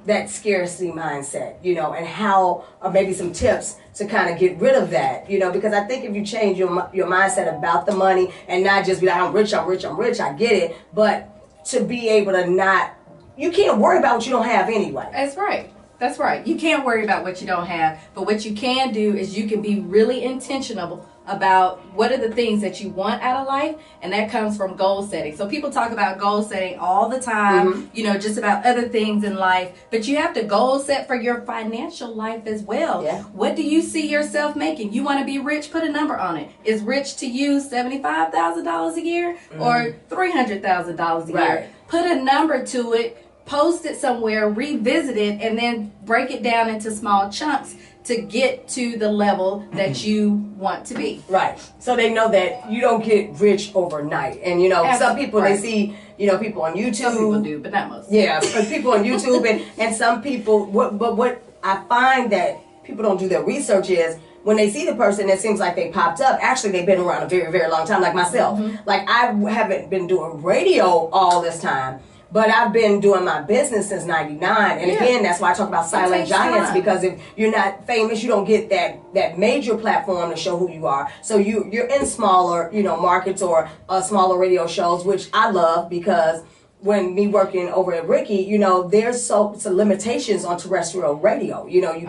that scarcity mindset, you know, and how, or maybe some tips to kind of get rid of that, you know, because I think if you change your mindset about the money and not just be like, I'm rich, I get it, but to be able to not, you can't worry about what you don't have anyway. That's right. That's right. You can't worry about what you don't have, but what you can do is you can be really intentional about what are the things that you want out of life, and that comes from goal setting. So people talk about goal setting all the time, you know, just about other things in life, but you have to goal set for your financial life as well. Yeah. What do you see yourself making? You want to be rich? Put a number on it. Is rich to you $75,000 a year or $300,000 a year? Put a number to it. Post it somewhere, revisit it, and then break it down into small chunks to get to the level that you want to be. Right. So they know that you don't get rich overnight. And, you know, some people, they see, you know, people on YouTube. Some people do, but not most. Yeah, people on YouTube. and some people, what I find that people don't do their research is, when they see the person that seems like they popped up, actually they've been around a very, very long time, like myself. Like, I haven't been doing radio all this time, but I've been doing my business since '99, and again, that's why I talk about silent giants, because if you're not famous, you don't get that major platform to show who you are. So you're in smaller, you know, markets or smaller radio shows, which I love, because when me working over at Ricky, you know, there's some limitations on terrestrial radio. You know, you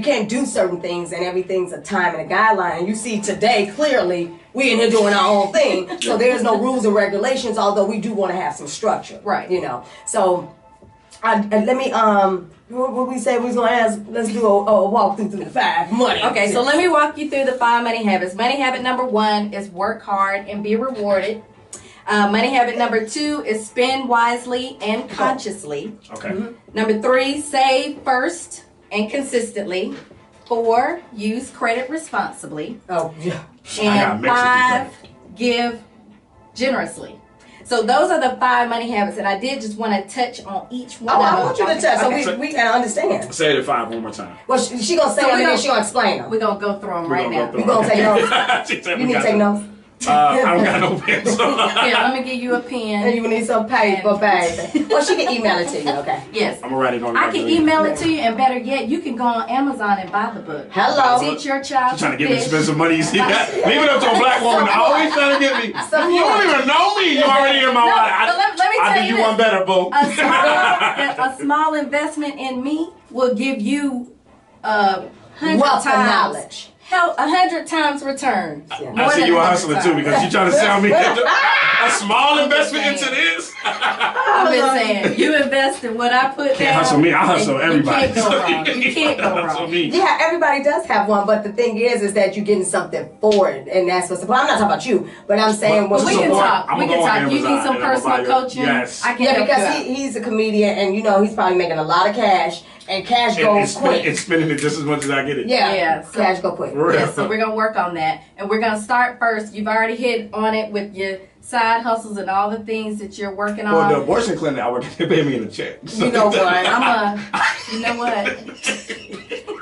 can't do certain things, and everything's a time and a guideline. And you see today, clearly, we in here doing our own thing. So there's no rules and regulations, although we do want to have some structure. Right. You know. So let me, what we say we was going to ask, let's do a walkthrough through the 5 money. Okay, so let me walk you through the 5 money habits. Money habit number 1 is work hard and be rewarded. Money habit number 2 is spend wisely and consciously. Okay. Number 3, save first and consistently. 4, use credit responsibly. Oh, yeah. And 5, give generously. So those are the 5 money habits, and I did just want to touch on each one of them. I want you to touch, so we can understand. Say the 5 one more time. Well, she gonna say them, and then she gonna explain them. We're gonna go through them right now. We gonna take notes. You need to take notes. I don't got no pen. Here, let me give you a pen. And you need some paper, baby. Well, she can email it to you, okay? Yes. I'm gonna write it on. I can email it to you, and better yet, you can go on Amazon and buy the book. Hello. Teach your child. She's trying to get me expensive money. You see that? Leave it up to a black woman. Always trying to get me. You don't even know me. You already in my life. Let me tell I do you one better, boo. A small investment in me will give you 100 wealth times of knowledge. 100 times return. Yeah. I see you a hustler too, because you're trying to sell me a small investment into this. I'm just saying, you invest in what I put down. Can't hustle me. I hustle everybody. You can't go wrong. You can't go wrong. Yeah, everybody does have one, but the thing is that you're getting something for it, and that's what's. Well, I'm not talking about you, but I'm saying we can talk. We can talk. You need some personal coaching. Yes. I can because he's a comedian, and you know he's probably making a lot of cash. And cash goes quick. It's spending it just as much as I get it. Yeah. So, cash go quick. Yeah, so we're going to work on that. And we're going to start first. You've already hit on it with your side hustles and all the things that you're working on. Well, the abortion clinic, I work, they pay me in a check. So. You know what? You know what?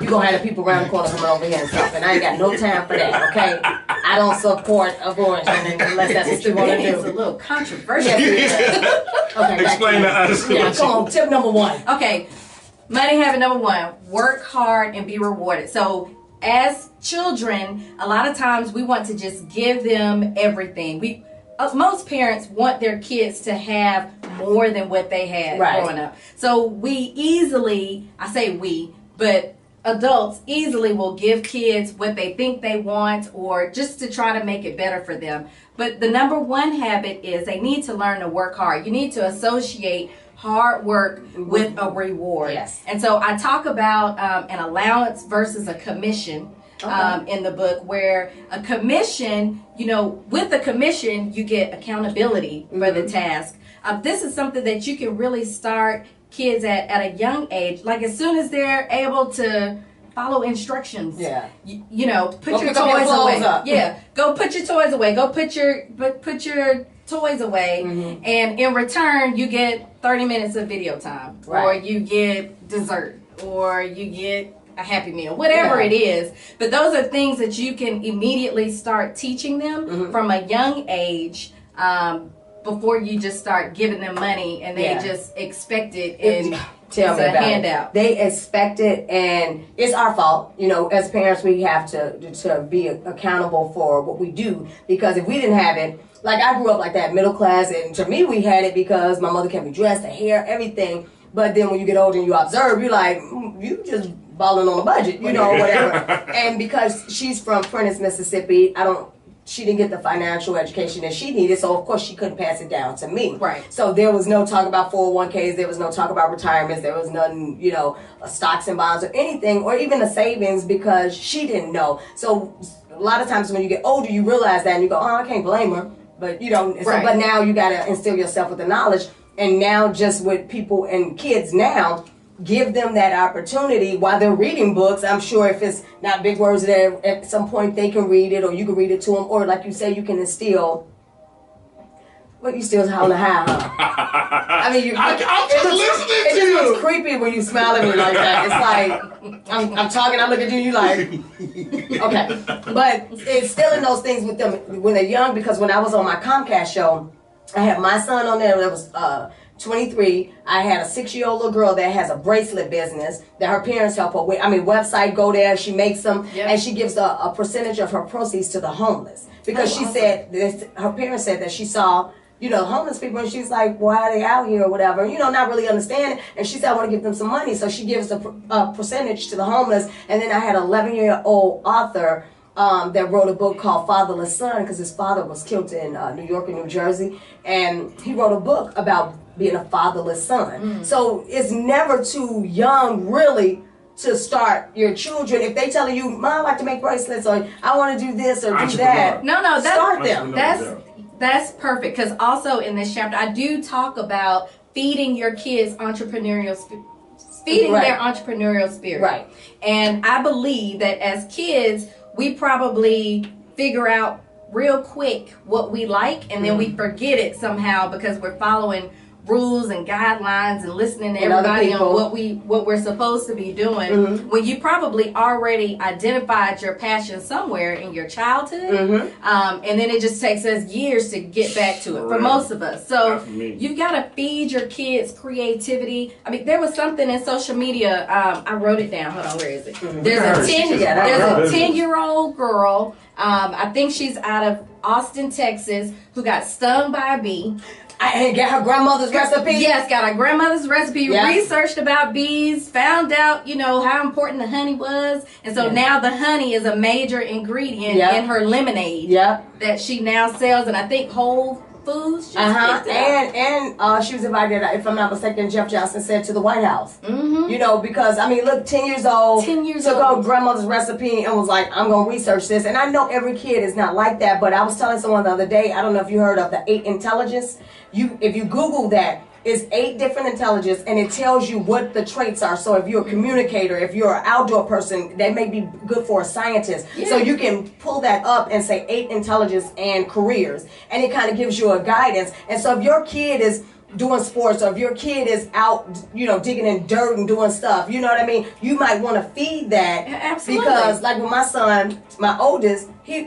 You're going to have the people around the corner coming over here and stuff, and I ain't got no time for that, okay? I don't support abortion unless that's what you want to do. It's a little controversial. Okay, explain to us. Yeah, come on. Tip number 1. Okay. Money habit number 1, work hard and be rewarded. So as children, a lot of times we want to just give them everything. Most parents want their kids to have more than what they had growing up. So we easily, I say we, but adults easily will give kids what they think they want, or just to try to make it better for them. But the number 1 habit is they need to learn to work hard. You need to associate hard work with a reward. Yes. And so I talk about an allowance versus a commission in the book, where a commission, you know, with a commission, you get accountability for the task. this is something that you can really start kids at a young age. Like as soon as they're able to follow instructions. Yeah. You know, put Go your pick up your toys clothes away. up. Yeah. Go put your toys away. Go put your toys away, and in return you get 30 minutes of video time, or you get dessert, or you get a Happy Meal, whatever it is. But those are things that you can immediately start teaching them from a young age, before you just start giving them money and they just expect it and tell me a about handout. It. They expect it, and it's our fault. You know, as parents, we have to be accountable for what we do, because if we didn't have it, like I grew up like that, middle class, and to me we had it because my mother kept me dressed, the hair, everything. But then when you get older and you observe, you're like, you just balling on a budget, you know, whatever. And because she's from Prentice, Mississippi, she didn't get the financial education that she needed, so of course she couldn't pass it down to me. Right. So there was no talk about 401ks, there was no talk about retirements, there was none, you know, stocks and bonds or anything, or even the savings, because she didn't know. So a lot of times when you get older, you realize that and you go, oh, I can't blame her. But you know, but now you gotta instill yourself with the knowledge. And now just with people and kids now, give them that opportunity while they're reading books. I'm sure if it's not big words there, at some point they can read it, or you can read it to them, or like you say, you can instill. But you still holding high, huh? I mean, I'm just listening to it just you. looks creepy when you smile at me like that. It's like I'm talking, I look at you, you like, okay. But it's still in those things with them when they're young, because when I was on my Comcast show, I had my son on there that was 23. I had a 6-year-old little girl that has a bracelet business that her parents help her with. I mean, website, go there, she makes them, and she gives a percentage of her proceeds to the homeless. Because she said, her parents said that she saw, you know, homeless people, and she's like, why are they out here or whatever, you know, not really understanding. And she said, I want to give them some money. So she gives a percentage to the homeless. And then I had an 11-year-old author that wrote a book called Fatherless Son, because his father was killed in New York and New Jersey. And he wrote a book about being a fatherless son. So it's never too young, really, to start your children. If they telling you, Mom, I like to make bracelets, or I want to do this or do that. No, start them. That's perfect, because also in this chapter, I do talk about feeding your kids their entrepreneurial spirit. Right. And I believe that as kids, we probably figure out real quick what we like, and then we forget it somehow because we're following rules and guidelines and listening to everybody on what we're supposed to be doing, when you probably already identified your passion somewhere in your childhood, and then it just takes us years to get back to it for most of us. So you've got to feed your kids creativity. I mean, there was something in social media, I wrote it down, hold on, where is it? There's a 10-year-old girl, I think she's out of Austin, Texas, who got stung by a bee. And get her grandmother's recipe? Yes, got her grandmother's recipe, researched about bees, found out, you know, how important the honey was. And so now the honey is a major ingredient in her lemonade that she now sells, and I think Whole Foods. And she was invited, if I'm not mistaken, Jeff Johnson said, to the White House. You know, because, I mean, look, 10 years old, took her grandmother's recipe and was like, I'm going to research this. And I know every kid is not like that, but I was telling someone the other day, I don't know if you heard of the 8 intelligence. If you Google that, it's 8 different intelligence, and it tells you what the traits are. So if you're a communicator, if you're an outdoor person, that may be good for a scientist. So you can pull that up and say 8 intelligence and careers, and it kind of gives you a guidance. And so if your kid is doing sports, or if your kid is out, you know, digging in dirt and doing stuff, you know what I mean, you might want to feed that. Absolutely. Because like with my son, my oldest, he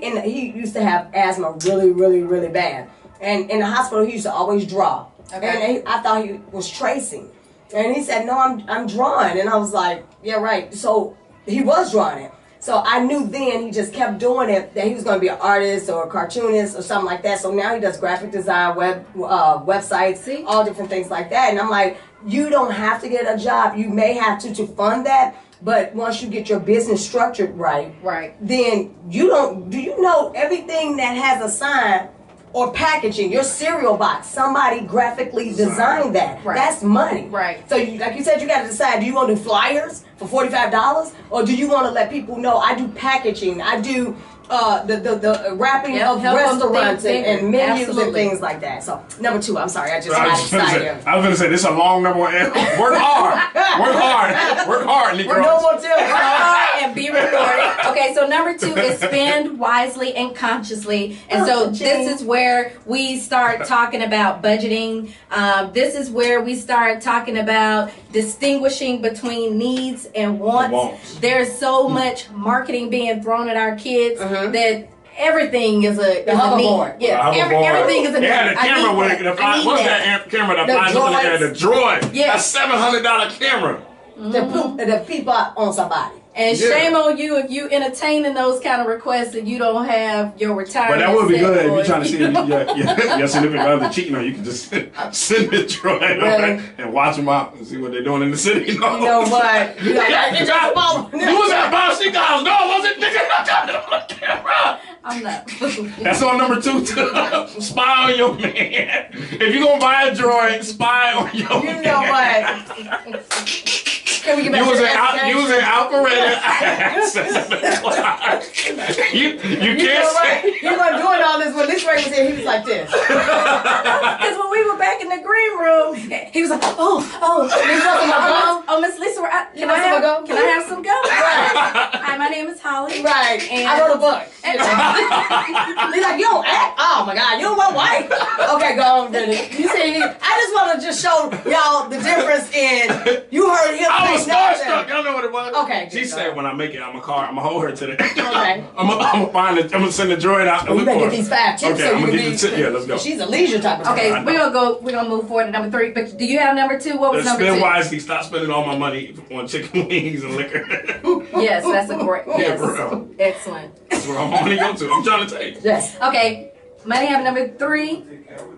used to have asthma really, really, really bad. And in the hospital, he used to always draw. And I thought he was tracing. And he said, no, I'm drawing. And I was like, yeah, right. So he was drawing it. So I knew then he just kept doing it, that he was going to be an artist or a cartoonist or something like that. So now he does graphic design, websites, all different things like that. And I'm like, you don't have to get a job. You may have to fund that. But once you get your business structured right, then do you know everything that has a sign or packaging, your cereal box, somebody graphically designed that. That's money. So like you said, you got to decide, do you want to do flyers for $45? Or do you want to let people know, I do packaging, I do the wrapping Yep, of help 'em restaurants think and bigger. menus Absolutely. and things like that. So number 2, I'm sorry, I just I got was gonna excited. say, this is a long number 1. Work hard. Work hard. Work hard, Negro. We're no more till Work hard and be rewarded. Okay, so number 2 is spend wisely and consciously. And so this is where we start talking about budgeting. This is where we start talking about distinguishing between needs and wants. There's so much marketing being thrown at our kids that everything is a hoverboard. need. Yeah, everything is a need. They had a camera with it. What's that camera that flies up in the air? The droid. Yeah. A $700 camera. To peep out on somebody. And shame on you if you entertaining those kind of requests and you don't have your retirement. But that would be set good if for you're trying to it. see your significant other cheating on you. Can just send the droid over and watch them out and see what they're doing in the city. You know what? You was at Bob Seagull's door, was it? Nigga, I got it on the camera. I'm not. That's on number 2 too. Spy on your man. If you're gonna buy a droid, spy on your man. You know what? Can we get back You was to an Alpharetta. You can't say. He wasn't doing all this when Lisa Ray was here. He was like this. Because when we were back in the green room, he was like, oh, Miss Lisa, can I have some gum? Right. Hi, my name is Holly. Right. And I wrote a book. He's like, you don't act. Oh my God, you don't want white. Okay, go on, Dennis. You see, I just want to just show y'all the difference in. You heard him. I was starstruck. Y'all know what it was. Okay. She said, when I make it, I'm gonna hold her to the. Okay. I'm gonna send the droid out. You better get these 5 tips. Okay, so I'm you gonna can get the tip. Yeah, let's go. She's a leisure type of okay, person. we're gonna move forward to number 3. But do you have number 2? What was number 2? Spend wisely. Stop spending all my money on chicken wings and liquor. Yes, that's a great. Yes, for real. excellent. That's where all my money go to. I'm trying to tell you. Yes. Okay, money habit number 3: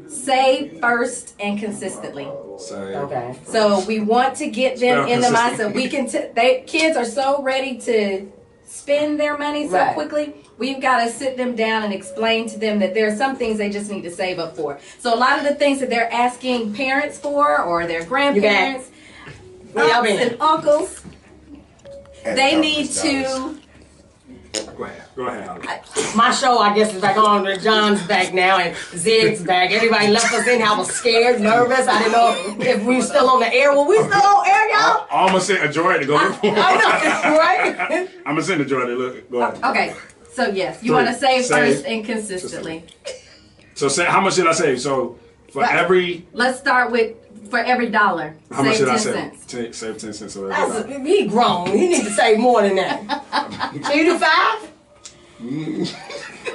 save first and consistently. Sorry. Okay. So we want to get them in the Consistently. mindset. We can. Kids are so ready to spend their money so Right. quickly. We've got to sit them down and explain to them that there are some things they just need to save up for. So a lot of the things that they're asking parents for, or their grandparents, aunts and uncles, they need to. Go ahead, Holly. My show, I guess, is back on. John's back now, and Zed's back. Everybody left us in. I was scared, nervous. I didn't know if we were still on the air. Well, we still on air, y'all? I'm gonna send a droid to go look for I know, right? I'm gonna send a droid to look. Go ahead. Okay, so yes, you 3. want to save Save. first and consistently. So say, how much should I save? So for every, Let's start with for every $1. how much save should I 10 save? cents. Save 10 cents. So every That's dollar. he grown. He needs to save more than that. So you do 5?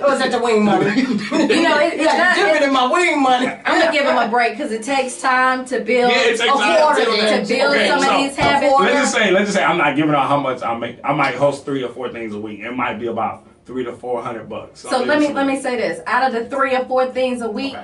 Or was that the wing money? You know, it's Yeah, not. different than my wing money. I'm gonna give him a break because it takes time to build. Yeah, it takes time to to build okay, some so, of these habits. Let's just say I'm not giving out how much I make. I might host 3 or 4 things a week. It might be about $300 to $400. So let me say this: out of the 3 or 4 things a week,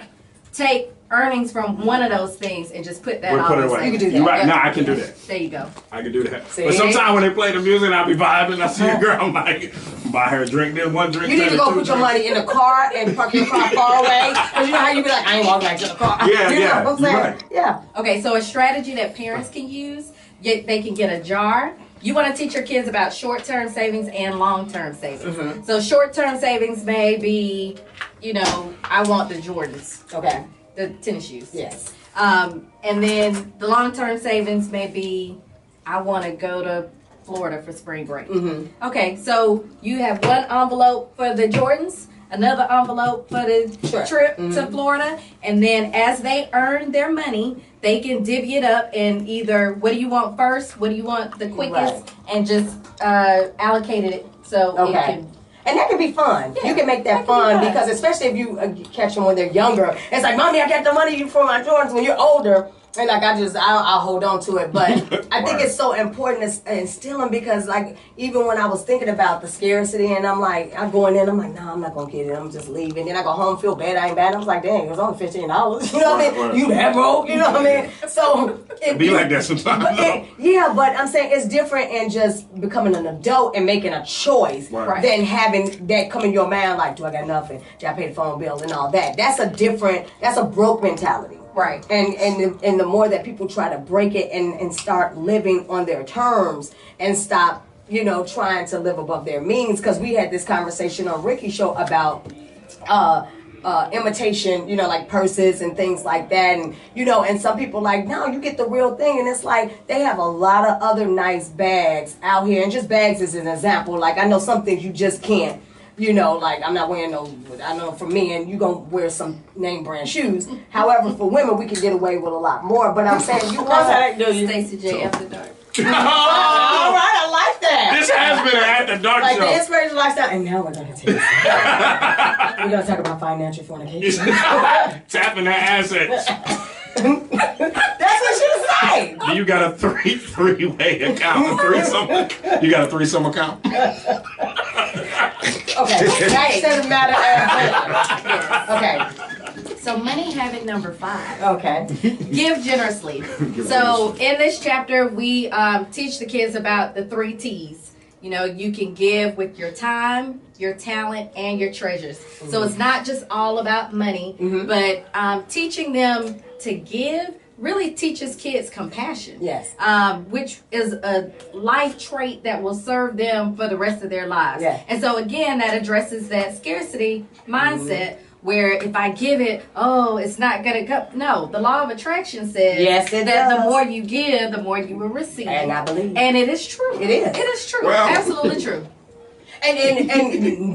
take earnings from one of those things and just put that We'll on. put it away. You can do that. You're right. Yep. Now I can do that. There you go. I can do that. See? But sometimes when they play the music and I be vibing, I see a girl, I'm like, buy her a drink, then 1 drink. You need to go put your money in the car and park your car far away. Because you know how you be like, I ain't walking back to the car. Yeah, you yeah, know what I'm saying? you're right. Yeah. Okay, so a strategy that parents can use: they can get a jar. You want to teach your kids about short-term savings and long-term savings. Mm-hmm. So short-term savings may be, I want the Jordans, Okay. the tennis shoes. Yes. And then the long-term savings may be, I want to go to Florida for spring break. Mm-hmm. Okay, so you have one envelope for the Jordans, another envelope for the trip to Florida, and then as they earn their money, they can divvy it up in either what do you want first, what do you want the quickest, and just allocate it so it can. And that can be fun. You can make that fun because especially if you catch them when they're younger. It's like, Mommy, I got the money for my Jordans. When you're older, and like I'll hold on to it. But I think it's so important to instill them because like even when I was thinking about the scarcity and I'm going in, I'm like, nah, I'm not gonna get it. I'm just leaving. Then I go home, feel bad, I ain't bad. I was like, dang, it was only $15. You know what I mean? You that broke, you know what I mean? So it be like that sometimes. But I'm saying it's different in just becoming an adult and making a choice than having that come in your mind like, do I got nothing? Did I pay the phone bill and all that? That's a broke mentality. Right. And the more that people try to break it and start living on their terms and stop you know, trying to live above their means. Because we had this conversation on Ricky's show about imitation, you know, like purses and things like that. And, you know, and some people like, no, you get the real thing. And it's like, they have a lot of other nice bags out here. And just bags is an example. Like, I know some things you just can't, you know, like, I'm not wearing no, I know for me, and you gonna wear some name brand shoes. However, for women, we can get away with a lot more. But I'm saying, you want to do Stacey J after dark. all right, I like that. This has been an After Dark Like show. the Inspirational Lifestyle, and now we're gonna take this. We're gonna talk about financial fornication. Tapping that assets. That's what she was saying. You got a three-way account, a threesome. You got a threesome account. Okay, that doesn't matter as Okay. So money habit number 5. Okay. Give generously. So in this chapter, we teach the kids about the 3 T's. You know, you can give with your time, your talent, and your treasures. So it's not just all about money, but teaching them to give really teaches kids compassion. Yes. Which is a life trait that will serve them for the rest of their lives. Yeah. And so again, that addresses that scarcity mindset. Where if I give it, oh, it's not gonna go. No, the law of attraction says Yes, it that does. the more you give, the more you will receive. And I believe. And it is true. It is. It is true. Well- Absolutely true. And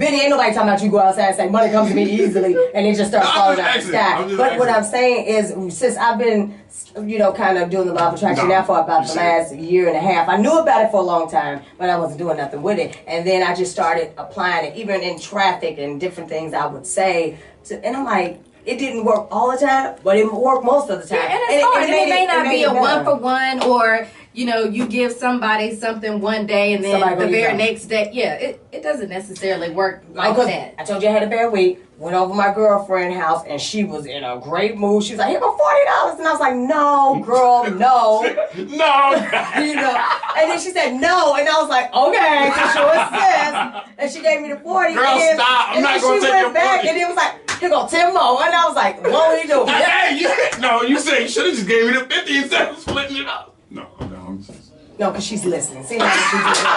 Benny, ain't nobody talking about you go outside and say money comes to me easily and it just starts No, I'm falling just out the asking. sky. I'm just But what asking. I'm saying is, since I've been, you know, kind of doing the law of attraction No, now for about you the said- last year and a half, I knew about it for a long time, but I wasn't doing nothing with it. And then I just started applying it, even in traffic and different things I would say. And I'm like, it didn't work all the time, but it worked most of the time. Yeah, and it's hard. And it may not made be it a better. 1-for-1, or you know, you give somebody something one day and then Somebody the go very use that. next day. Yeah, it doesn't necessarily work like Because that. I told you I had a bad week. Went over my girlfriend's house and she was in a great mood. She was like, "Here go $40," and I was like, "No, girl, no." No. You know. And then she said no, and I was like, "Okay, for sure it says." And she gave me the 40. Girl, and, stop. I'm and not then gonna she take went your back 40. and it was like, "Here go 10 more," and I was like, "What are you doing?" No, you said you should have just gave me the 50 instead of splitting it up. No, I'm just. No, because she's listening. See how she's listening.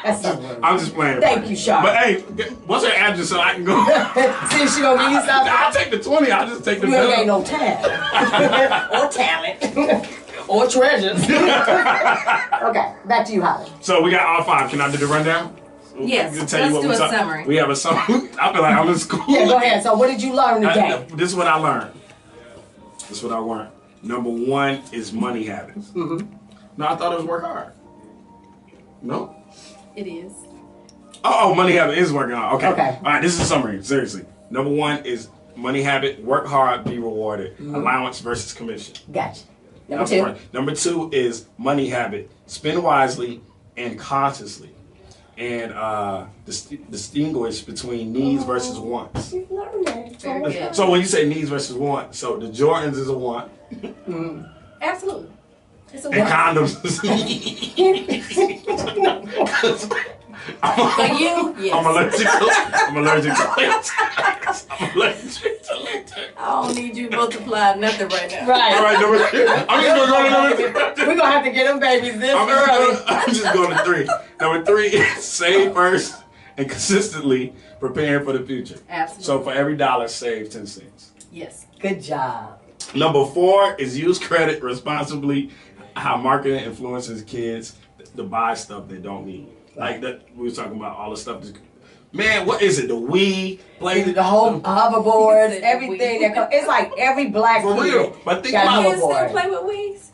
That's just what I'm just playing. Thank you, Sharp. But hey, what's her address so I can go? See if she gonna give you something. I'll take the 20. I'll just take the You ain't got bill. no time. Or talent. Or treasures. Okay, back to you, Holly. So we got all 5. Can I do the rundown? Yes, To let's do a summary. We have a summary. I feel like I'm in school. Yeah, go ahead. So what did you learn today? This is what I learned. This is what I learned. Number 1 is money habits. No, I thought it was work hard. No? It is. Oh, money habit is working hard. Okay. Okay. All right, this is a summary. Seriously. Number 1 is money habit, work hard, be rewarded. Allowance versus commission. Gotcha. That Number was 2. first. Number 2 is money habit, spend wisely and consciously. And distinguish between needs versus wants. You learned that. Very good. So when you say needs versus wants, so the Jordans is a want. Absolutely. It's a And one. condoms is For you, yes. I'm allergic to latex. I'm allergic to latex. I don't need you multiplying nothing right now. Right. All right, number 3. I'm just gonna go to number 3. We're gonna have to get them babies this early. I'm just going to 3. Number 3 is save first and consistently preparing for the future. Absolutely. So for every dollar, save 10 cents. Yes. Good job. Number 4 is use credit responsibly. How marketing influences kids to buy stuff they don't need. Like that, we were talking about all the stuff. Man, what is it? The Wii, The whole hoverboards, everything that comes. It's like every black For kid real. But think got about a it. Kids still hoverboard. play with Wii's?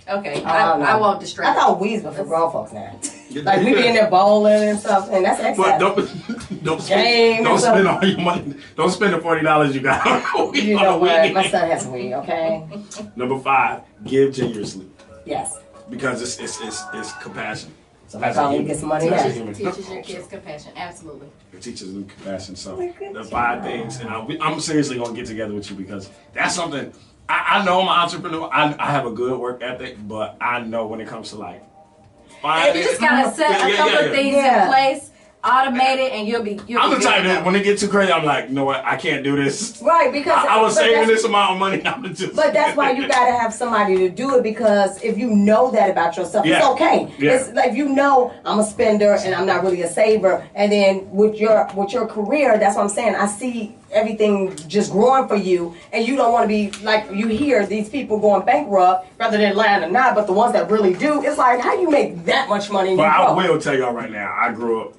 Okay, I don't know. I won't distract I thought Wii's were for grown folks now. Like we be in there bowling and stuff, and that's But exciting. don't Game don't or spend something. all your money. Don't spend the $40 you got on a Wii. You on know a what? Wii My game. son has a Wii. Okay. Number 5, give generously Yes. because it's compassion. So that's how we get some money. That's Yeah. a human. Teaches your kids compassion. Absolutely. It teaches them compassion. So good the 5 things, and I'm seriously gonna get together with you because that's something. I know I'm an entrepreneur. I have a good work ethic, but I know when it comes to like You just gotta set a couple of things Yeah. in place. automated, and you'll be. I'm the type that when it gets too crazy, I'm like, you know what? I can't do this. Right, because I was saving this amount of money. But that's why you gotta have somebody to do it, because if you know that about yourself, it's okay. Yeah. It's like, if you know I'm a spender and I'm not really a saver, and then with your career, that's what I'm saying. I see everything just growing for you, and you don't want to be like, you hear these people going bankrupt rather than land or not, but the ones that really do, it's like, how you make that much money? And But I broke? will tell y'all right now, I grew up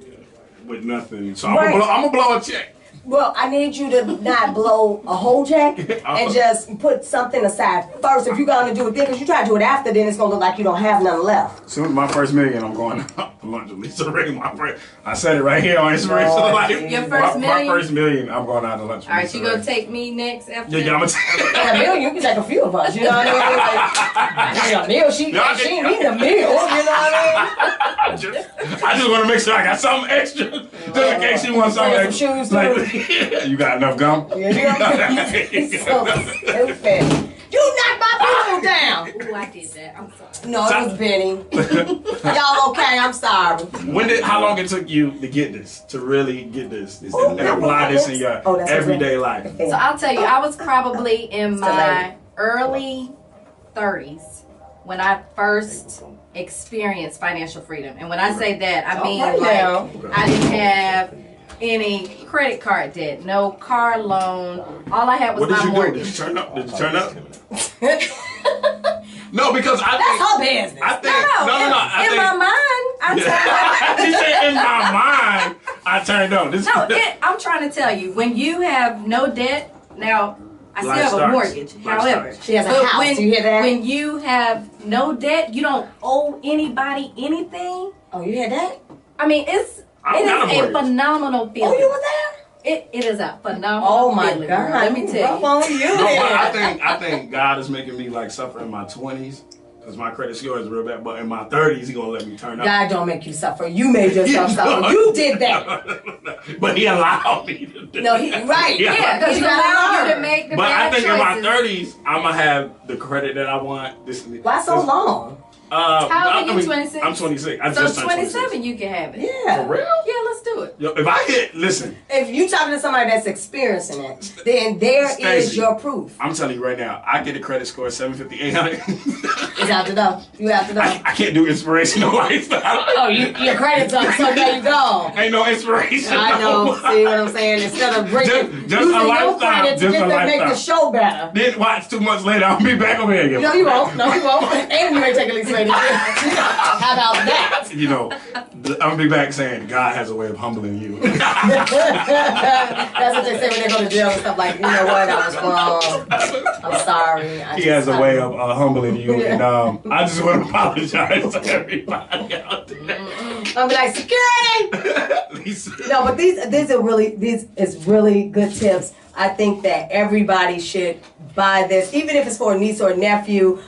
with nothing, so I'm gonna blow a check. Well, I need you to not blow a whole check and just put something aside first. If you're going to do it then, because you try to do it after, then it's going to look like you don't have nothing left. Soon as my first million, I'm going out to lunch with Lisa Ray. I said it right here on Inspirational Life. Your first million? My first million, I'm going out to lunch with All right, Lisa you gonna Ray. take me next after? Yeah, I'm gonna take A million, you can take a few of us, you know what I mean? Like, a meal, she ain't eating a meal, you know what I mean? I just want to make sure I got something extra, just in case she wants something Bring extra. some shoes, Like, you got enough gum? Yeah, you so stupid. You knocked my people down. Ooh, I did that. I'm sorry. No, it was Benny. Y'all okay? I'm sorry. How long it took you to get this, to really get this and apply this in your everyday life? So I'll tell you, I was probably in my early 30s when I first experienced financial freedom. And when I say that, I mean I didn't have any credit card debt, no car loan. All I had was my mortgage. Did you turn up? No, because I That's her business. I think In my mind, I turned she said, in my mind, I turned on. I'm trying to tell you, when you have no debt, now I still have a mortgage. However, she has a house. You hear that? When you have no debt, you don't owe anybody anything. Oh, you hear that? I mean, it is a phenomenal feeling. Oh, you were there? It is a phenomenal feeling. God, let me tell you. On you. No, but I think God is making me like suffer in my 20s. Because my credit score is real bad, but in my 30s, He's going to let me turn up. God don't make you suffer. You made yourself suffer. You did that. But He allowed me to do No, that. Yeah, because you allowed you to make the But bad I think choices. in my 30s, I'm going to have the credit that I want. Why so long? How old are you, 26? I'm 26. I So just turned 27 26. you can have it. Yeah. For real? Yeah, let's do it. Yo, if I hit, listen. If you talking to somebody that's experiencing it, then there is Stacey, your proof. I'm telling you right now, I get a credit score 750, 800. It's out the door. You out the door. I can't do inspirational lifestyle. Oh, your credit's up, so there you go. Ain't no inspiration. I know. See what I'm saying? Instead of bringing Just a using your lifestyle, credit to just get a to make the lifestyle. show better. Then watch 2 months later, I'll be back over here again. No, you won't. No, you won't. And you ain't taking Lisa Ray. How about that? You know, I'm gonna be back saying God has a way of humbling you. That's what they say when they go to jail and stuff like, you know what, I was wrong. I'm sorry. He has a way of humbling you, and I just want to apologize to everybody out there. I'll be like, security! No, but these is really good tips. I think that everybody should buy this, even if it's for a niece or a nephew,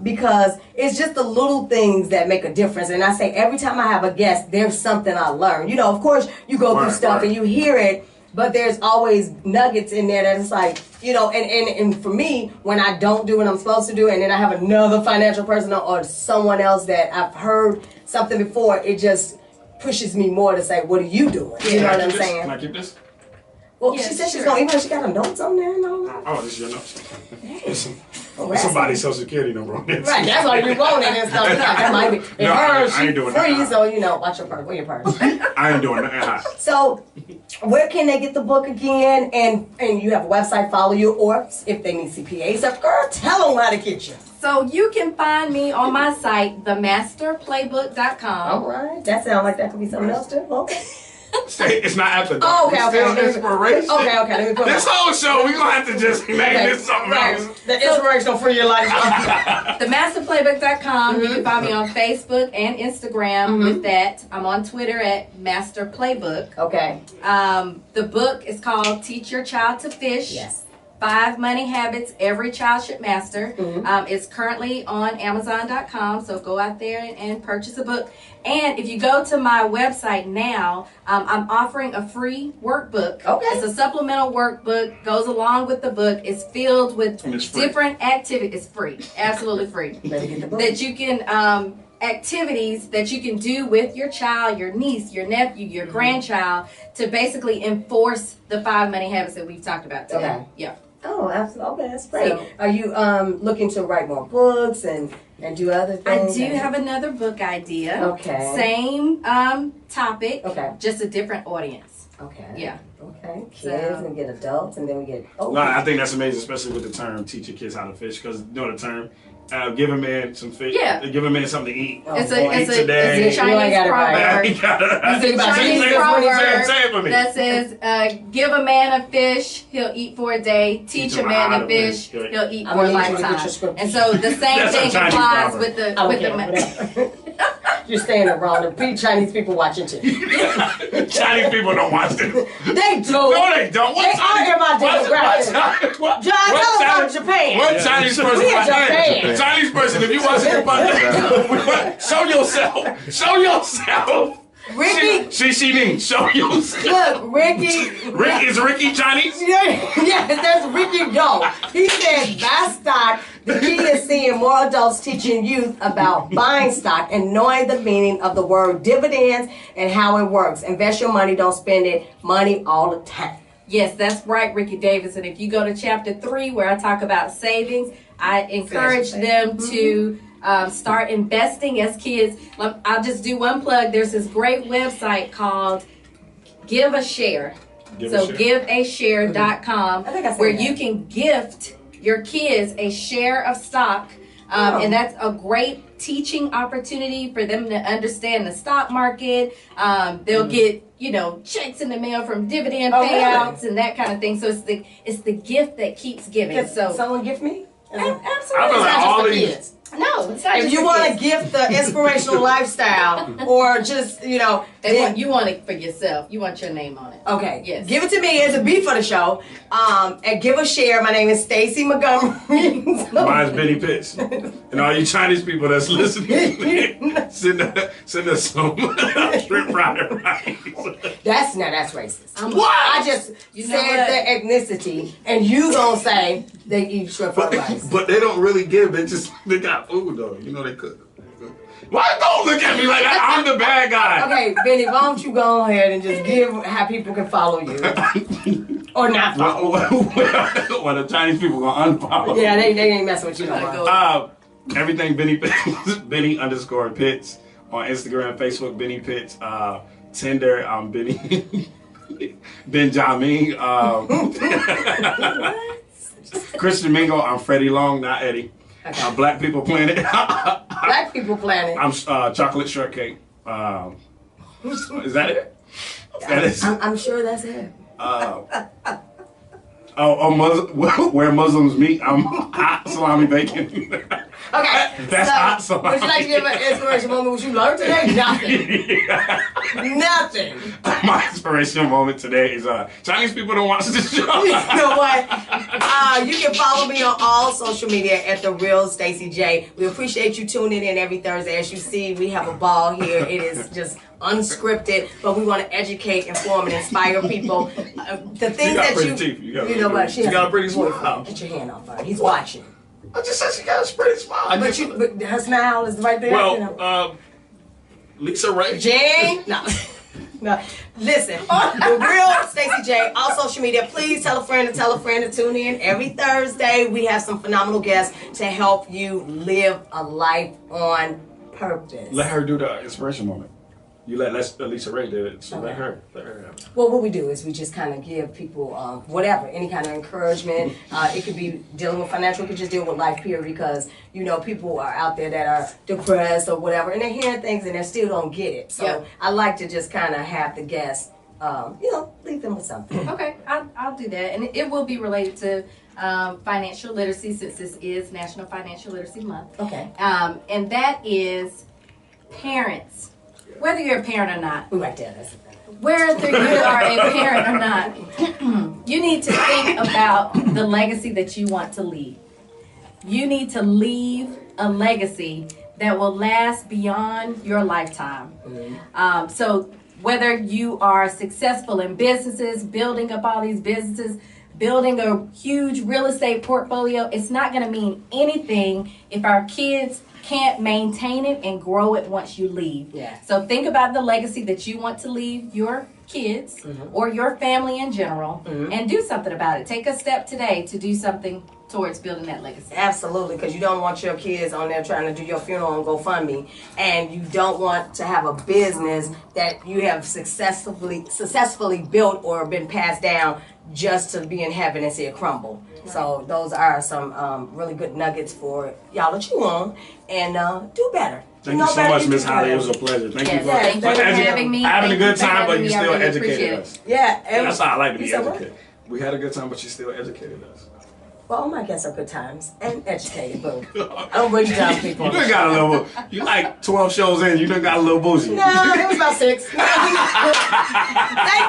because it's just the little things that make a difference. And I say every time I have a guest, there's something I learn. You know, of course, you go through stuff and you hear it, but there's always nuggets in there that it's like, you know, and for me, when I don't do what I'm supposed to do, and then I have another financial person or someone else that I've heard something before, it just pushes me more to say, what are you doing? You know what I'm saying? Can I keep this? Well, she said she's going to, even though she got her notes on there and all that. Oh, this is your notes. Somebody's Social Security number on this. Right, that's why you want it and stuff. That might be. No, hers, I ain't doing free, that. so, you know, watch your purse. Where your purse? I ain't doing that. So, where can they get the book again? And you have a website, follow you, or if they need CPA stuff, girl, tell them how to get you. So you can find me on my site, themasterplaybook.com. All right. That sounds like that could be something else, too. Okay. It's not after that. Oh, okay, It's still inspiration. Okay, let me put This whole show, we're going to have to just name this something else. The inspirational for your life. Themasterplaybook.com. You can find me on Facebook and Instagram with that. I'm on Twitter at Master Playbook. Okay. The book is called Teach Your Child to Fish. Yes. 5 Money Habits Every Child Should Master. It's currently on Amazon.com, so go out there and purchase a book. And if you go to my website now, I'm offering a free workbook. Okay. It's a supplemental workbook, goes along with the book. It's filled with different activities. It's free, absolutely free. Better get the book. That you can activities that you can do with your child, your niece, your nephew, your grandchild to basically enforce the 5 money habits that we've talked about today. Okay. Yeah. Oh, absolutely. Okay, that's great. So- Are you looking to write more books and do other I things? do have another book idea. Okay. Same topic, Okay. just a different audience. Okay. Yeah. Okay. Kids and get adults, and then we get. Oh. No, I think that's amazing, especially with the term "teach your kids how to fish," because you know the term. Give a man some fish. Yeah. Give a man something to eat. It's Or a eat today. Chinese proverb. You It's a about Chinese Jesus, proverb say it for me. that says, give a man a fish, he'll eat for a day. Teach a man to fish, he'll eat I'm for a gonna need you to get your lifetime. scripture. And so the same That's a thing Chinese applies proverb. with the I don't care, whatever. You're saying it wrong. The Chinese people watching too. Chinese people don't watch this. They do. No, they don't. They are in my demographic. John, tell them about Japan. What Chinese person? We in Japan. Chinese person, if you watch it about show yourself. Show yourself. Ricky. She means show yourself. Look, Ricky. Is Ricky Chinese? Yeah, that's Ricky Go. He said buy stock. The key is seeing more adults teaching youth about buying stock and knowing the meaning of the word dividends and how it works. Invest your money, don't spend it. Money all the time. Yes, that's right, Ricky Davis. And if you go to chapter 3 where I talk about savings, I encourage them to start investing as kids. I'll just do one plug. There's this great website called Give a Share. GiveAshare.com where you can gift your kids a share of stock. And that's a great teaching opportunity for them to understand the stock market. They'll get, checks in the mail from dividend payouts and that kind of thing. So it's the gift that keeps giving. Can So someone gift me? absolutely. I feel like all these. Kids. No, it's not If just you for want to kids. gift the inspirational lifestyle, or just You want it for yourself. You want your name on it. okay, Yes. give it to me as a beat for the show. And give a share. My name is Stacey Montgomery. Mine's Benny Pitts. And all you Chinese people that's listening, send us some shrimp fried rice. That's racist. What? I just You know said what? their ethnicity, and you gonna say they eat shrimp fried rice. But they don't really give. They got food though. You know they cook. Why don't look at me like that? I'm the bad guy. Okay, Benny, why don't you go ahead and just give how people can follow you, or not follow? Well, the Chinese people gonna unfollow. Yeah, they ain't messing with you no more. Everything Benny _Pitts on Instagram, Facebook, Benny Pitts, Tinder, Benny Benjamin, Christian Mingo, I'm Freddie Long, not Eddie. Black People Planet. Black People Planet. I'm Chocolate Shortcake. Is that it? That is. I'm sure that's it. Where Muslims meet, I'm hot salami bacon. Okay, That's hot salami. would you like to give an inspiration moment? What you learned today? Nothing. Nothing. My inspirational moment today is Chinese people don't watch this show. You know what? You can follow me on all social media at The Real Stacey J. We appreciate you tuning in every Thursday. As you see, we have a ball here. It is just unscripted, but we want to educate, inform, and inspire people. The things got that pretty teeth. you know what? She got a pretty smile. Get your hand off her. He's watching. I just said she got a pretty smile. But her smile is right there. Well, Lisa Ray. Jane, no. No. Listen, The Real Stacey J, all social media. Please tell a friend to tune in. Every Thursday, we have some phenomenal guests to help you live a life on purpose. Let her do the inspiration moment. You let Lisa Ray do it, so let her have it. Well, what we do is we just kind of give people whatever, any kind of encouragement. It could be dealing with financial, it could just deal with life, period, because, people are out there that are depressed or whatever, and they're hearing things and they still don't get it. So I like to just kind of have the guests, leave them with something. Okay, I'll do that. And it will be related to financial literacy, since this is National Financial Literacy Month. Okay. And that is parents. Whether you're a parent or not, We right there, that's the thing. whether you are a parent or not, you need to think about the legacy that you want to leave. You need to leave a legacy that will last beyond your lifetime. So whether you are successful in businesses, building up all these businesses, building a huge real estate portfolio, it's not going to mean anything if our kids can't maintain it and grow it once you leave. Yeah. So think about the legacy that you want to leave your kids or your family in general, and do something about it. Take a step today to do something towards building that legacy. Absolutely, because you don't want your kids on there trying to do your funeral on GoFundMe, and you don't want to have a business that you have successfully built or been passed down just to be in heaven and see it crumble. So those are some really good nuggets for y'all to chew on and do better. Thank you so much, Miss Holly. It was a pleasure. Thank you for having me. Having a good time, but you still educated us. Yeah. That's how I like to be educated. We had a good time, but you still educated us. Well, all my guests are good times and educated, boo. I don't bring down people. You done got a little, you like 12 shows in, you done got a little bougie. No, it was about 6. Thank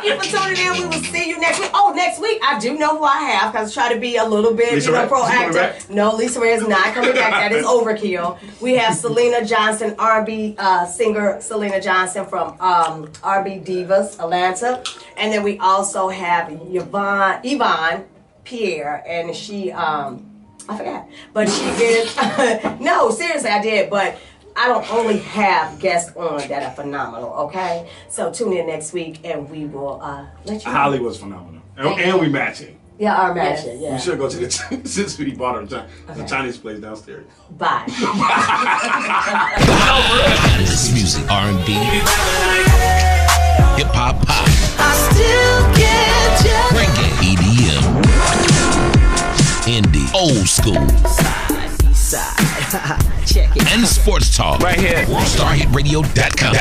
you for tuning in. We will see you next week. Oh, next week, I do know who I have, because I try to be a little bit proactive. No, Lisa Ray is not coming back. That is overkill. We have Selena Johnson, R&B singer Selena Johnson from R&B Divas, Atlanta. And then we also have Yvonne Pierre, and she I forgot, but she did no, seriously, I did, but I don't only have guests on that are phenomenal. Okay, so tune in next week and we will let you know. Holly was phenomenal, and we matching. Yeah, our matching. Yeah, we should go to the since we bought her the Chinese place downstairs. Bye. This music, R&B, hip hop, pop, I still get jealous. reggae, EDM, indie, old school, Check it. and sports talk. Right here. StarHitRadio.com.